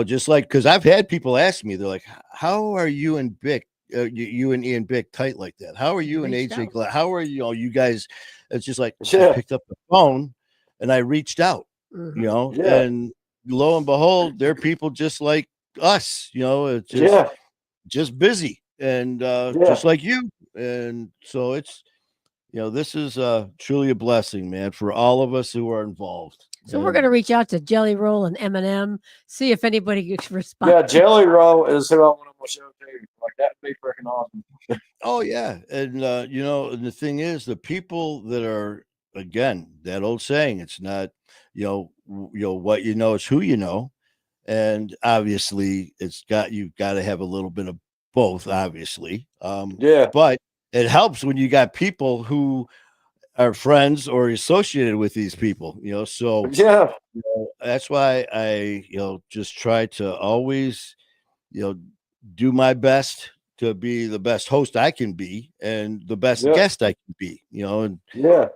just like, because I've had people ask me, they're like, how are you and Bick? You and Ian Bick tight like that? How are you and AJ? How are you guys? It's just like I picked up the phone and I reached out, and lo and behold, they're people just like us, it's just busy and just like you. And so it's, this is truly a blessing, man, for all of us who are involved. So we're going to reach out to Jelly Roll and Eminem, see if anybody gets respond. Yeah, Jelly Roll is who I want on my show too. Like, that would be freaking awesome. Oh yeah, and and the thing is, the people that are, again, that old saying, it's not what you know, it's who you know, and obviously you've got to have a little bit of both, obviously. But it helps when you got people who are friends or associated with these people, so that's why I just try to always do my best to be the best host I can be and the best guest I can be, and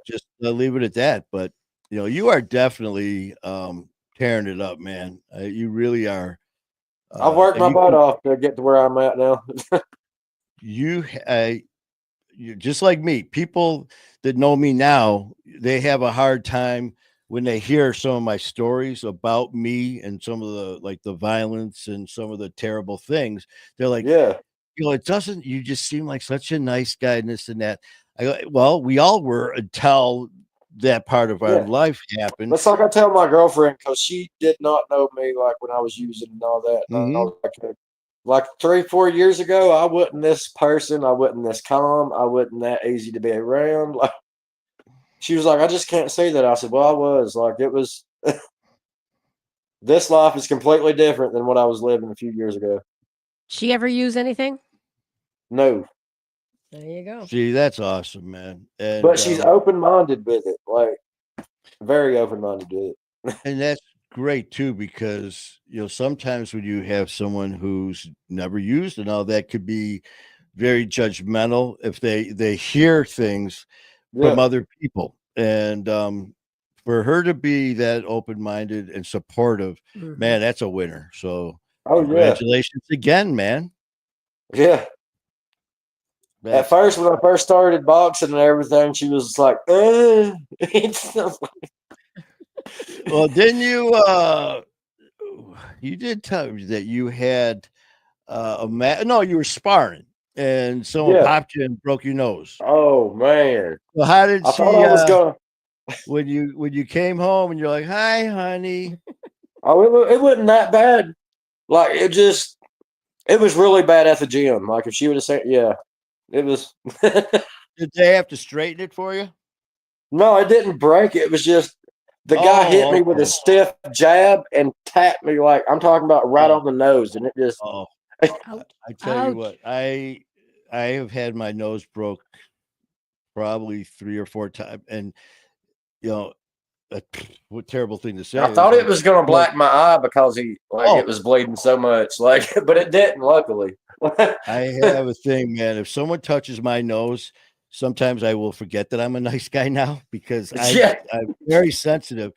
just leave it at that. But you are definitely tearing it up, man. You really are. I've worked my butt off to get to where I'm at now. you just like me, people that know me now, they have a hard time when they hear some of my stories about me and some of the violence and some of the terrible things. They're like, it doesn't, you just seem like such a nice guy and this and that. I go, well, we all were until that part of our life happened. That's like I tell my girlfriend, because she did not know me like when I was using and all that. I was like 3-4 years ago, I wasn't this person. I wasn't this calm. I wasn't that easy to be around. She was like, I just can't say that. I said, well, I was. Like, it was. This life is completely different than what I was living a few years ago. She ever use anything? No. There you go. See, that's awesome, man. And, but she's open-minded with it. Like, very open-minded with it. And that's great, too, because, sometimes when you have someone who's never used and all that could be very judgmental if they hear things from other people. And for her to be that open-minded and supportive, man, that's a winner. So congratulations again, man. Yeah. At first, when I first started boxing and everything, she was like, well, didn't you did tell me that you had you were sparring and someone popped you and broke your nose. Oh man. Well, how did I thought I was gonna when you came home and you're like, hi honey? It wasn't that bad. Like, it was really bad at the gym. Like, if she would have said, it was. Did they have to straighten it for you? No, it didn't break. It was just the guy hit me with a stiff jab and tapped me, like, I'm talking about right on the nose, and it just. I tell you what, I have had my nose broke probably 3 or 4 times, and what terrible thing to say. I thought it was going to black my eye because it was bleeding so much, but it didn't. Luckily, I have a thing, man. If someone touches my nose, sometimes I will forget that I'm a nice guy now because I'm very sensitive.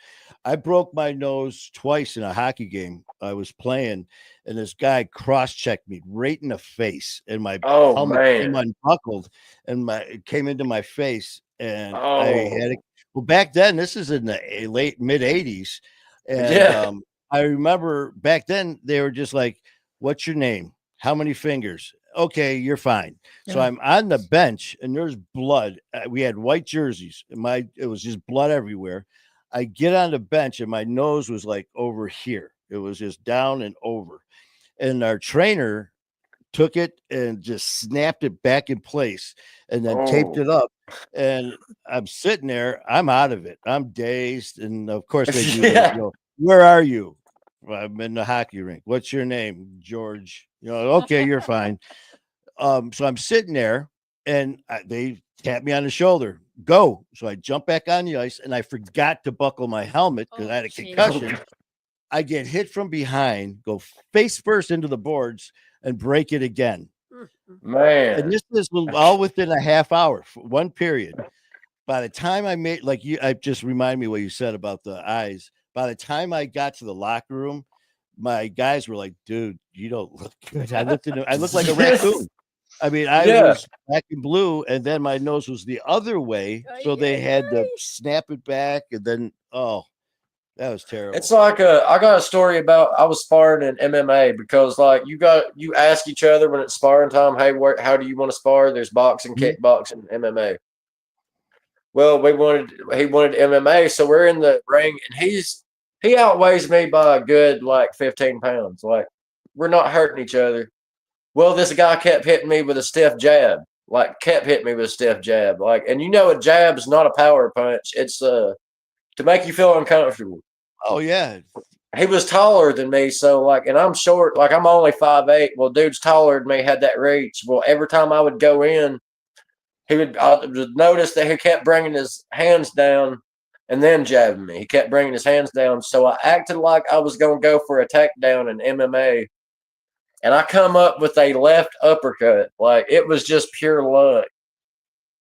I broke my nose twice in a hockey game I was playing, and this guy cross-checked me right in the face, and my helmet came unbuckled, and it came into my face, and I had it. Well, back then, this is in the late mid-'80s, and I remember back then they were just like, "What's your name? How many fingers? Okay, you're fine." So I'm on the bench, and there's blood. We had white jerseys, and it was just blood everywhere. I get on the bench, and my nose was like over here. It was just down and over. And our trainer took it and just snapped it back in place and then taped it up. And I'm sitting there. I'm out of it. I'm dazed. And, of course, they do where are you? Well, I'm in the hockey rink. What's your name? George. Okay, you're fine. So I'm sitting there, and they tap me on the shoulder. Go. So I jump back on the ice, and I forgot to buckle my helmet because I had a concussion. I get hit from behind, go face first into the boards, and break it again. Man. And this was all within a half hour, one period. By the time I made, I just remind me what you said about the eyes. By the time I got to the locker room, my guys were like, dude, you don't look good. I looked like a raccoon. I mean, I was black and blue, and then my nose was the other way, so they had to snap it back, and then that was terrible. It's like I got a story about I was sparring in MMA because you ask each other when it's sparring time, hey, how do you want to spar? There's boxing, kickboxing, MMA. Well, he wanted MMA, so we're in the ring, and he outweighs me by a good 15 pounds. Like, we're not hurting each other. Well, this guy kept hitting me with a stiff jab. And a jab's not a power punch. It's to make you feel uncomfortable. Oh yeah. He was taller than me, so and I'm short. I'm only 5'8". Well, dude's taller than me, had that reach. Well, every time I would go in, I would notice that he kept bringing his hands down and then jabbing me. He kept bringing his hands down, so I acted like I was going to go for a takedown in MMA. And I come up with a left uppercut. It was just pure luck.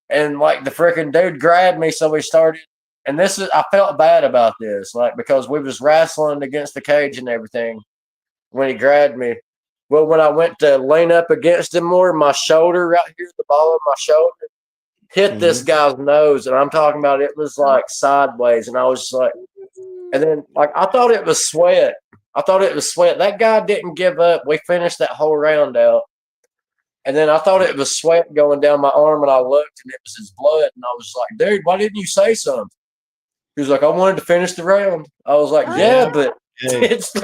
And the freaking dude grabbed me, so we started. And I felt bad about this, because we was wrestling against the cage and everything when he grabbed me. Well, when I went to lean up against him more, my shoulder right here, the ball of my shoulder, hit this guy's nose. And I'm talking about it was sideways. And I was just and then I thought it was sweat. That guy didn't give up. We finished that whole round out. And then I thought it was sweat going down my arm, and I looked, and it was his blood. And I was like, dude, why didn't you say something? He was like, I wanted to finish the round. I was like, but it's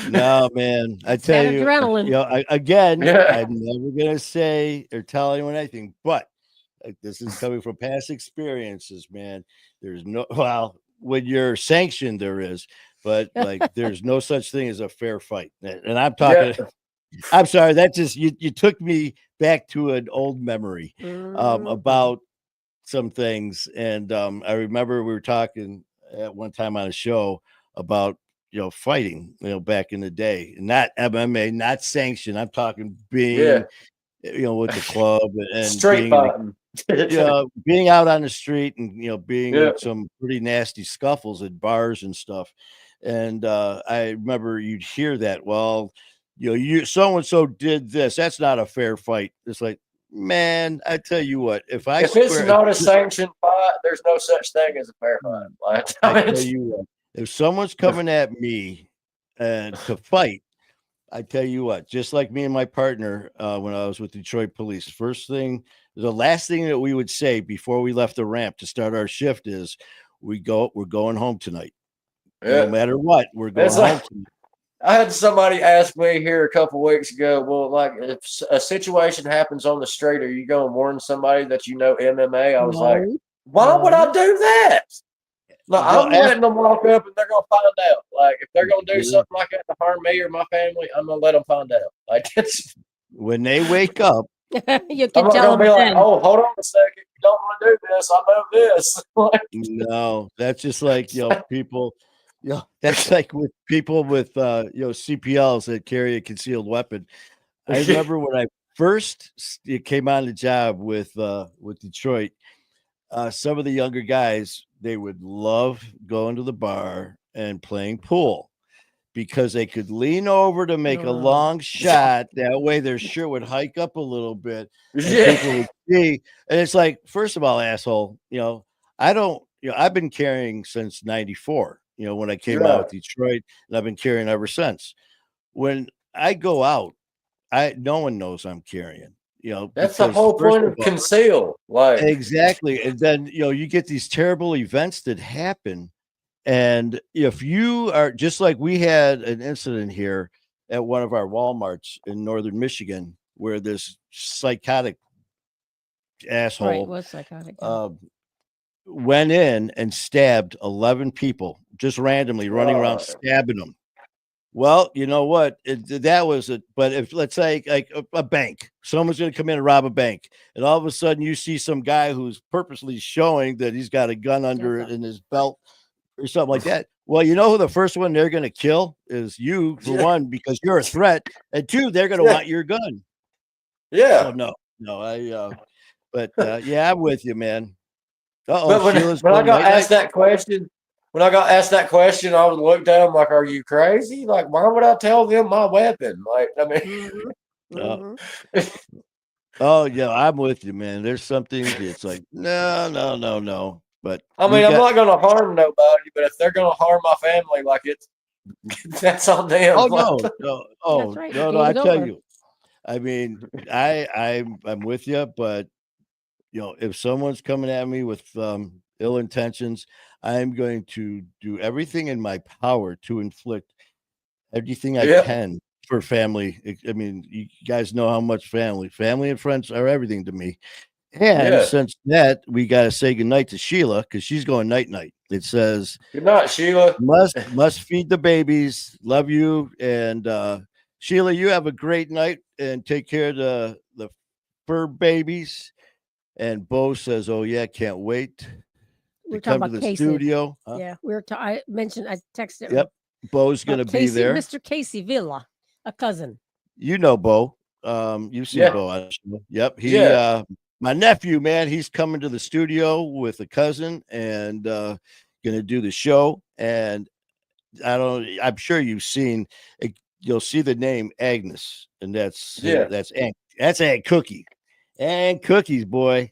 no, man. I tell you, adrenaline. I'm never going to say or tell anyone anything, but This is coming from past experiences, man. There's well, when you're sanctioned, there is, but like, there's no such thing as a fair fight. And I'm talking. Yeah. I'm sorry. That just you took me back to an old memory about some things, and I remember we were talking at one time on a show about fighting, back in the day, not MMA, not sanctioned. I'm talking being with the club and Straight fighting. being out on the street and being Yeah. in some pretty nasty scuffles at bars and stuff. And I remember you'd hear that. Well, you so and so did this. That's not a fair fight. It's like, man, I tell you what, if it's not a sanctioned fight, there's no such thing as a fair fight. Like, I tell you what, if someone's coming at me and to fight, I tell you what, just like me and my partner, when I was with Detroit Police, the last thing that we would say before we left the ramp to start our shift is, we're going home tonight. No matter what, we're going home tonight. I had somebody ask me here a couple weeks ago, well, like, if a situation happens on the street, are you going to warn somebody that MMA? I was like, why would I do that? Like, I'm letting them walk up and they're going to find out. Like, if they're going to do something like that to harm me or my family, I'm going to let them find out. Like, it's when they wake up, you can I'm not tell going to be them like, then. oh, hold on a second. You don't want to do this. I know this. Like, no, that's just like, people. That's like with people with CPLs that carry a concealed weapon. I remember when I first came on the job with Detroit, some of the younger guys, they would love going to the bar and playing pool because they could lean over to make a long shot. That way their shirt would hike up a little bit and people would see. And it's like, first of all, asshole, I've been carrying since 94. When I came out with Detroit, and I've been carrying ever since. When I go out, no one knows I'm carrying. That's the whole point of conceal. Like, exactly. And then you get these terrible events that happen. And if you are just like, we had an incident here at one of our Walmarts in northern Michigan where this psychotic asshole was psychotic. Went in and stabbed 11 people just randomly, running around stabbing them. Well, you know what? That was it. But if, let's say, like a bank, someone's going to come in and rob a bank, and all of a sudden you see some guy who's purposely showing that he's got a gun under it in his belt or something like that. Well, who the first one they're going to kill is you, for one, because you're a threat, and two, they're going to want your gun. Yeah. So I'm with you, man. But when I got asked that question, I was looked at him like, "Are you crazy? Like, why would I tell them my weapon?" Like, I mean, oh yeah, I'm with you, man. There's something that's like, no. But I mean, I'm not going to harm nobody, but if they're going to harm my family, like, that's on them. Oh no, right. no. I tell you, I mean, I'm with you, but if someone's coming at me with ill intentions, I'm going to do everything in my power to inflict everything I can for family. I mean, you guys know how much family and friends are everything to me. And since that, we got to say goodnight to Sheila because she's going night. It says, good night, Sheila. Must feed the babies. Love you. And Sheila, you have a great night and take care of the fur babies. And Bo says, "Oh yeah, can't wait We're to come talking to about the Casey. Studio." Huh? Yeah, I texted. Yep, Bo's going to be there. Mr. Casey Villa, a cousin. Bo. You've seen Bo on the show. Yep, my nephew, man, he's coming to the studio with a cousin and going to do the show. And I'm sure you've seen. You'll see the name Agnes, and that's Aunt Cookie. And Cookies, boy,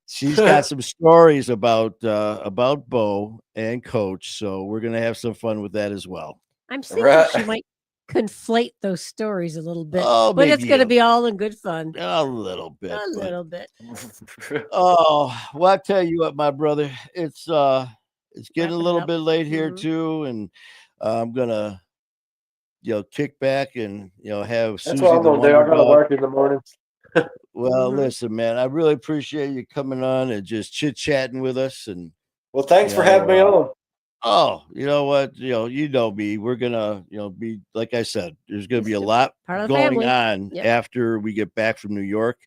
she's got some stories about Bo and Coach, so we're gonna have some fun with that as well. I'm thinking she might conflate those stories a little bit, but it's gonna be all in good fun. A little bit. Oh, well, I tell you what, my brother, it's getting a little bit late here too, and I'm gonna kick back and have. That's what I'm gonna do. I gotta work in the morning. Well, listen, man, I really appreciate you coming on and just chit chatting with us. And well, thanks for having me on. Oh, you know what? You know me. We're gonna, be like I said. There's gonna be a lot going on after we get back from New York.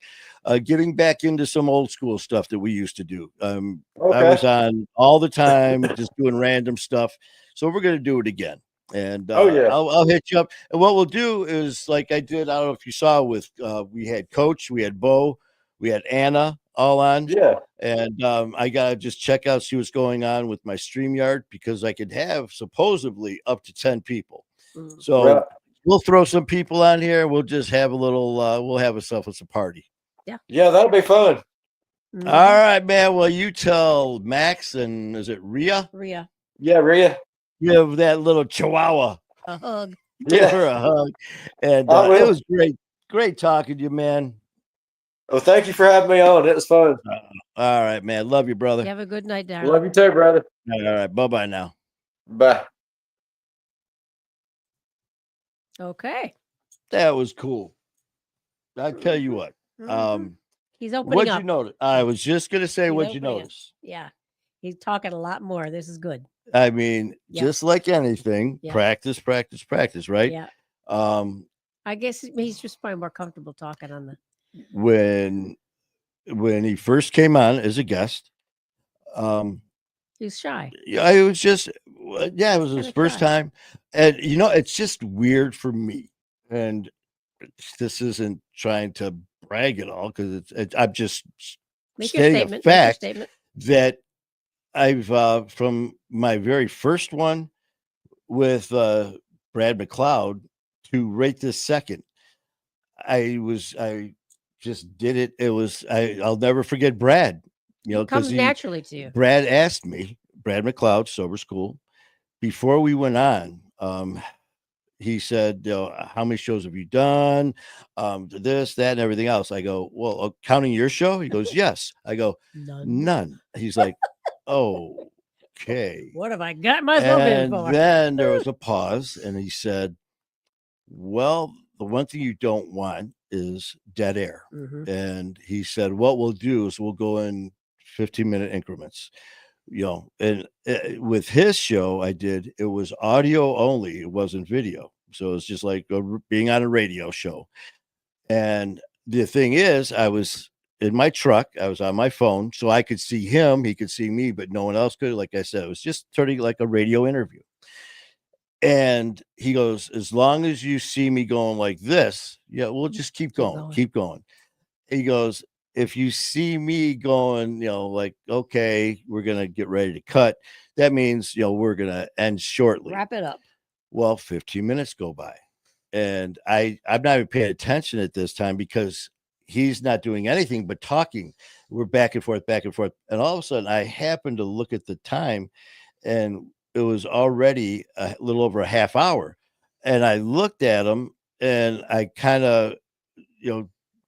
Getting back into some old school stuff that we used to do. I was on all the time, just doing random stuff. So we're gonna do it again. And I'll hit you up. And what we'll do is like I did. I don't know if you saw with we had Coach, we had Bo, we had Anna all on. Yeah. And I gotta just check out, see what's going on with my StreamYard because I could have supposedly up to 10 people. So we'll throw some people on here. We'll just have a little. We'll have ourselves a party. Yeah, that'll be fun. All right, man. Well, you tell Max and is it Rhea? Rhea. Yeah, Rhea. Give that little chihuahua a hug. Give her a hug. And it was great talking to you, man. Well, thank you for having me on. It was fun. All right, man. Love you, brother. You have a good night, darling. Love you too, brother. All right. Bye-bye now. Bye. Okay. That was cool. I tell you what. He's opening what'd up. you notice? I was just gonna say, what'd you notice? Yeah. He's talking a lot more. This is good. I mean, just like anything, practice, right? Yeah. I guess he's just probably more comfortable talking on the when he first came on as a guest. He's shy. Yeah, it was just it was his first time. And it's just weird for me. And this isn't trying to brag at all because I'm just stating a fact that I've from my very first one with Brad McLeod to right this second, I just did it. It was I'll never forget Brad. It comes naturally to you. Brad asked me, Brad McLeod, Sober School, before we went on. He said, how many shows have you done? This, that, and everything else. I go, well, counting your show? He goes, yes. I go, none. He's like, oh, okay. What have I got myself in for? And then there was a pause, and he said, well, the one thing you don't want is dead air. And he said, what we'll do is we'll go in 15-minute increments. And with his show, it was audio only. It wasn't video. So it's just like being on a radio show. And the thing is, I was in my truck. I was on my phone, so I could see him. He could see me, but no one else could. Like I said, it was just turning like a radio interview. And he goes, as long as you see me going like this, we'll just keep going. He goes, if you see me going, like, okay, we're going to get ready to cut, that means, we're going to end shortly. Wrap it up. Well, 15 minutes go by. And I'm not even paying attention at this time because he's not doing anything but talking. We're back and forth. And all of a sudden, I happened to look at the time, and it was already a little over a half hour. And I looked at him, and I kind of,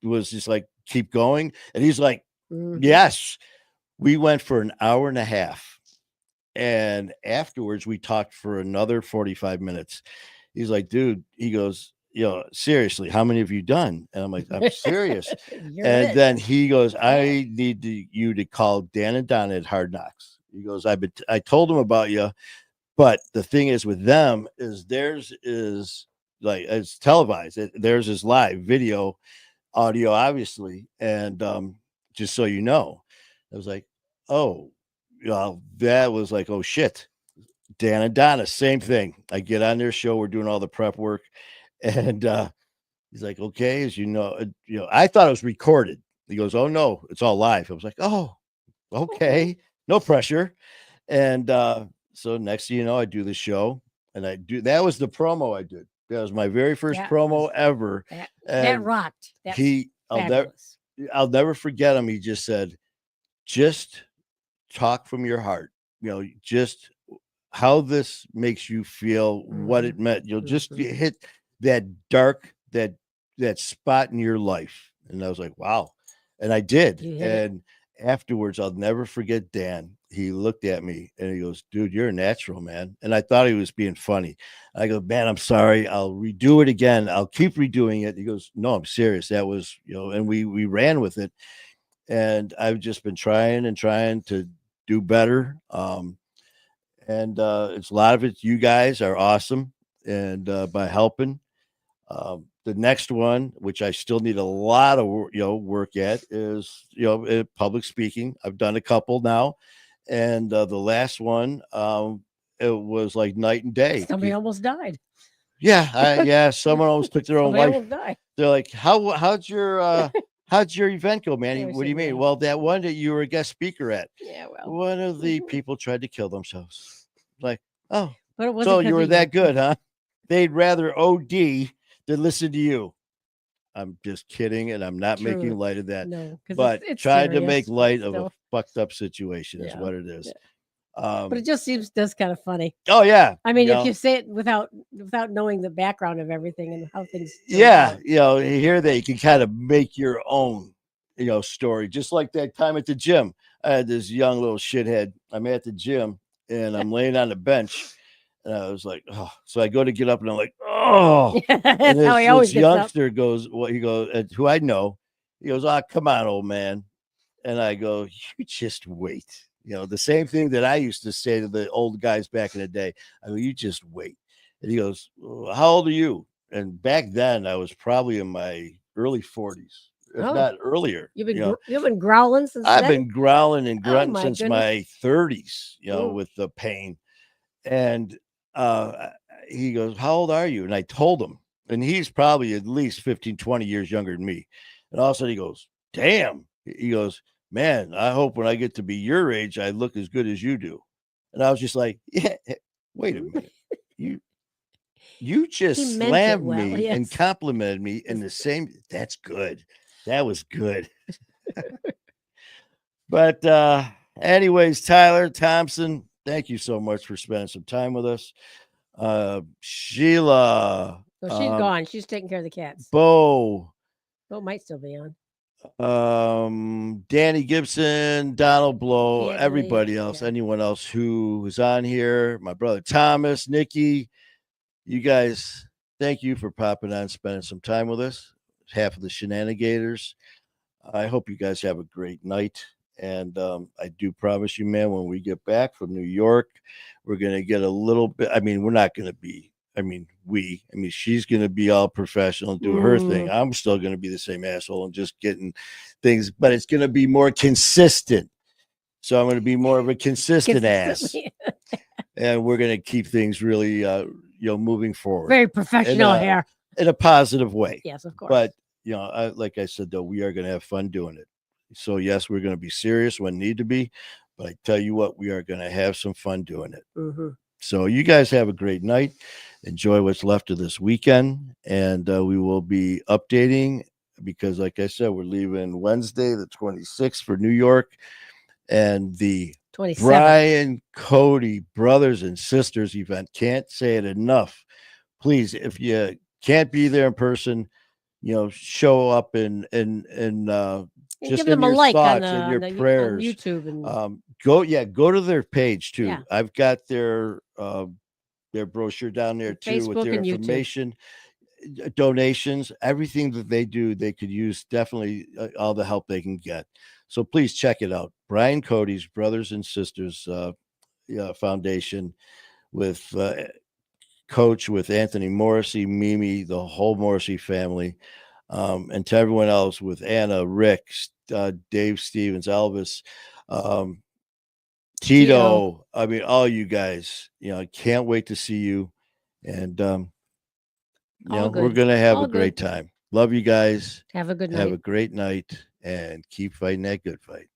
was just like, keep going. And he's like, yes. We went for an hour and a half. And afterwards, we talked for another 45 minutes. He's like, dude, he goes, seriously, how many have you done? And I'm like, I'm serious. And then he goes, I need you to call Dan and Donna at Hard Knocks. He goes, I told him about you. But the thing is with them is theirs is like, it's televised. Theirs is live video, audio, obviously. And just so you know, I was like, oh, that was like, oh shit. Dan and Donna, same thing. I get on their show, we're doing all the prep work, and he's like, okay, as you know, I thought it was recorded. He goes, oh no, it's all live. I was like, oh, okay, no pressure. And so next thing you know, I do the show, and that was the promo I did. That was my very first promo ever. That rocked. I'll never forget him. He just said, just talk from your heart. Just how this makes you feel, what it meant. You'll just hit that dark, that spot in your life. And I was like, wow. And I did. And afterwards, I'll never forget Dan. he looked at me and he goes, dude, you're a natural, man. And I thought he was being funny. I go, man, I'm sorry. I'll redo it again. I'll keep redoing it. He goes, no, I'm serious. That was, and we ran with it. And I've just been trying to do better. And it's a lot of it. You guys are awesome. And by helping, the next one, which I still need a lot of work at, is public speaking. I've done a couple now, and the last one, it was like night and day. Somebody almost died. Yeah, someone almost took their own life. Almost died. They're like, how'd your event go, man? What do you mean? Well, that one that you were a guest speaker at. Yeah, well, one of the people tried to kill themselves. Like, oh, but it wasn't so you were that good, huh? They'd rather OD than listen to you. I'm just kidding, and I'm not making light of that. No, but it's tried serious, to make light of a fucked up situation is what it is. Yeah. But it just does kind of funny. Oh yeah. I mean, if you say it without knowing the background of everything and how things. Yeah, here you can kind of make your own, story. Just like that time at the gym, I had this young little shithead. I'm at the gym and I'm laying on the bench. And I was like, oh, so I go to get up and I'm like, oh, that's and how he always this youngster goes, he goes, who I know, he goes, come on, old man. And I go, you just wait. The same thing that I used to say to the old guys back in the day. I go, you just wait. And he goes, well, how old are you? And back then I was probably in my early 40s, if not earlier. You've been growling since I've been growling and grunting since goodness. my 30s, with the pain. And he goes, how old are you? And I told him, and he's probably at least 15, 20 years younger than me. And all of a sudden he goes, damn. He goes, man, I hope when I get to be your age, I look as good as you do. And I was just like, yeah, wait a minute. You just slammed me and complimented me in the same. That's good. That was good. But anyways, Tyler Thomason, thank you so much for spending some time with us. Sheila. So she's gone. She's taking care of the cats. Bo might still be on. Danny Gibson, Donald Blow, everybody else, anyone else who is on here, my brother Thomas, Nikki, you guys, thank you for popping on, spending some time with us. Half of the Shenanigators. I hope you guys have a great night. And I do promise you, man, when we get back from New York, we're going to get a little bit. I mean, we're not going to be. She's going to be all professional and do her thing. I'm still going to be the same asshole and just getting things, but it's going to be more consistent. So I'm going to be more of a consistent ass. And we're going to keep things really, moving forward. Very professional here. In a positive way. Yes, of course. But, like I said, though, we are going to have fun doing it. So, yes, we're going to be serious when need to be. But I tell you what, we are going to have some fun doing it. Mm-hmm. So you guys have a great night. Enjoy what's left of this weekend. And we will be updating because, like I said, we're leaving Wednesday, the 26th for New York. And the 27th. Brian Cody Brothers and Sisters event. Can't say it enough. Please, if you can't be there in person, show up and just give them a like thoughts and your prayers. On YouTube and go to their page too. Yeah. I've got their brochure down there too, Facebook with their information, donations, everything that they do. They could use definitely all the help they can get. So please check it out. Brian Cody's Brothers and Sisters Foundation with Coach, with Anthony Morrissey, Mimi, the whole Morrissey family. And to everyone else with Anna, Rick, Dave Stevens, Elvis, Tito. I mean, all you guys, I can't wait to see you. And, we're going to have a great time. Love you guys. Have a good night. Have a great night and keep fighting that good fight.